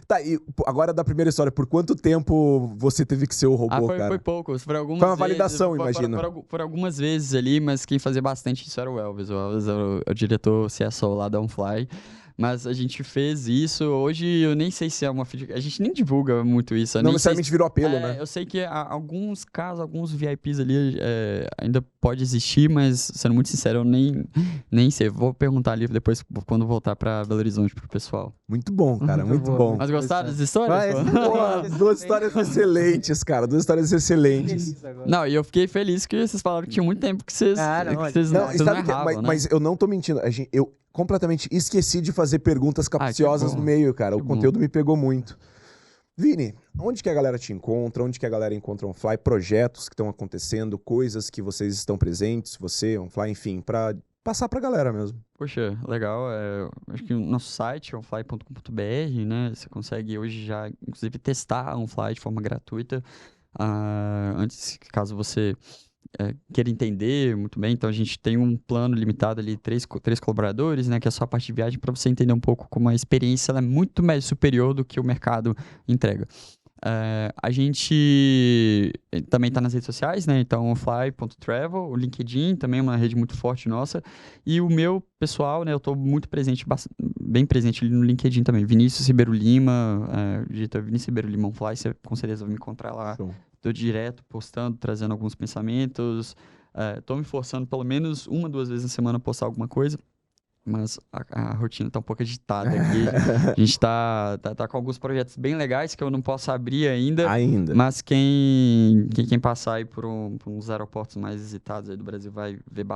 Tá, e agora da primeira história, por quanto tempo você teve que ser o robô, cara? Foi pouco. Foi uma validação, imagino. Por algumas vezes ali, mas quem fazia bastante isso era o Elvis. O Elvis era o diretor CSO lá da OnFly. Mas a gente fez isso. Hoje eu nem sei se é uma... A gente nem divulga muito isso. Não necessariamente virou apelo, né? Eu sei que alguns casos, alguns VIPs ali ainda pode existir, mas sendo muito sincero, eu nem sei. Vou perguntar ali depois quando voltar pra Belo Horizonte pro pessoal. Muito bom, cara. Muito bom. Mas gostaram das histórias? Duas histórias excelentes, cara. Duas histórias excelentes. Não, e eu fiquei feliz que vocês falaram que tinha muito tempo que vocês não erravam, mas eu não tô mentindo. Eu completamente esqueci de fazer perguntas capciosas no meio, cara. O conteúdo me pegou muito. Vini, onde que a galera te encontra? Onde que a galera encontra o OnFly? Projetos que estão acontecendo, coisas que vocês estão presentes, você, OnFly, enfim, pra passar pra galera mesmo. Poxa, legal. Acho que o nosso site, onfly.com.br, né? Você consegue hoje já, inclusive, testar a OnFly de forma gratuita. Antes, caso você... queira entender muito bem, então a gente tem um plano limitado ali, três colaboradores, né, que é só a parte de viagem, para você entender um pouco como a experiência ela é muito mais superior do que o mercado entrega. A gente também está nas redes sociais, né, então onfly.travel, o LinkedIn também é uma rede muito forte nossa, e o meu pessoal, né, eu estou muito presente, bem presente ali no LinkedIn também, Vinícius Ribeiro Lima, digita Vinícius Ribeiro Lima OnFly, você com certeza vai me encontrar lá. Show. Tô direto postando, trazendo alguns pensamentos. Tô me forçando pelo menos 1-2 vezes na semana a postar alguma coisa. Mas a rotina tá um pouco agitada aqui. A gente tá com alguns projetos bem legais que eu não posso abrir ainda. Mas quem passar aí por uns aeroportos mais visitados aí do Brasil vai ver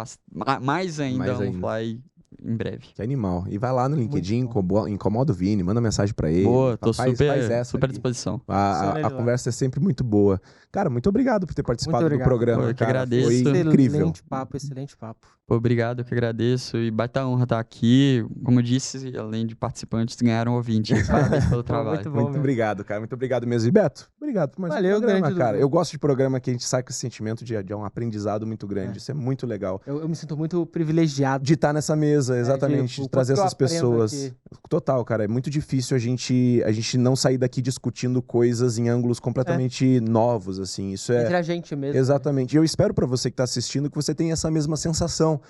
mais ainda OnFly em breve. Que animal. E vai lá no LinkedIn, incomoda o Vini, manda mensagem pra ele. Boa, tô super à disposição. A conversa é sempre muito boa. Cara, muito obrigado por ter participado do programa. Eu que agradeço. Foi incrível. Excelente papo. Obrigado, eu que agradeço. E baita honra estar aqui. Como eu disse, além de participantes, ganharam ouvinte. Parabéns pelo trabalho. Muito obrigado, cara. Muito obrigado mesmo. E Beto, obrigado por mais um programa, cara. Eu gosto de programa que a gente sai com esse sentimento de um aprendizado muito grande. Isso é muito legal. Eu me sinto muito privilegiado de estar nessa mesa certeza, exatamente. o Trazer quanto eu essas aprendo pessoas. aqui. Total, cara. É muito difícil a gente não sair daqui discutindo coisas em ângulos completamente novos, assim. Isso é. Entre a gente mesmo. Exatamente. E eu espero pra você que tá assistindo que você tenha essa mesma sensação.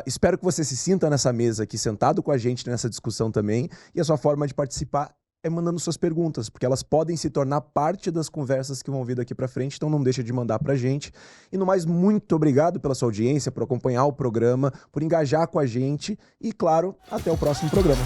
Espero que você se sinta nessa mesa aqui, sentado com a gente nessa discussão também. E a sua forma de participar é mandando suas perguntas, porque elas podem se tornar parte das conversas que vão vir daqui pra frente, então não deixa de mandar pra gente. E no mais, muito obrigado pela sua audiência, por acompanhar o programa, por engajar com a gente e, claro, até o próximo programa.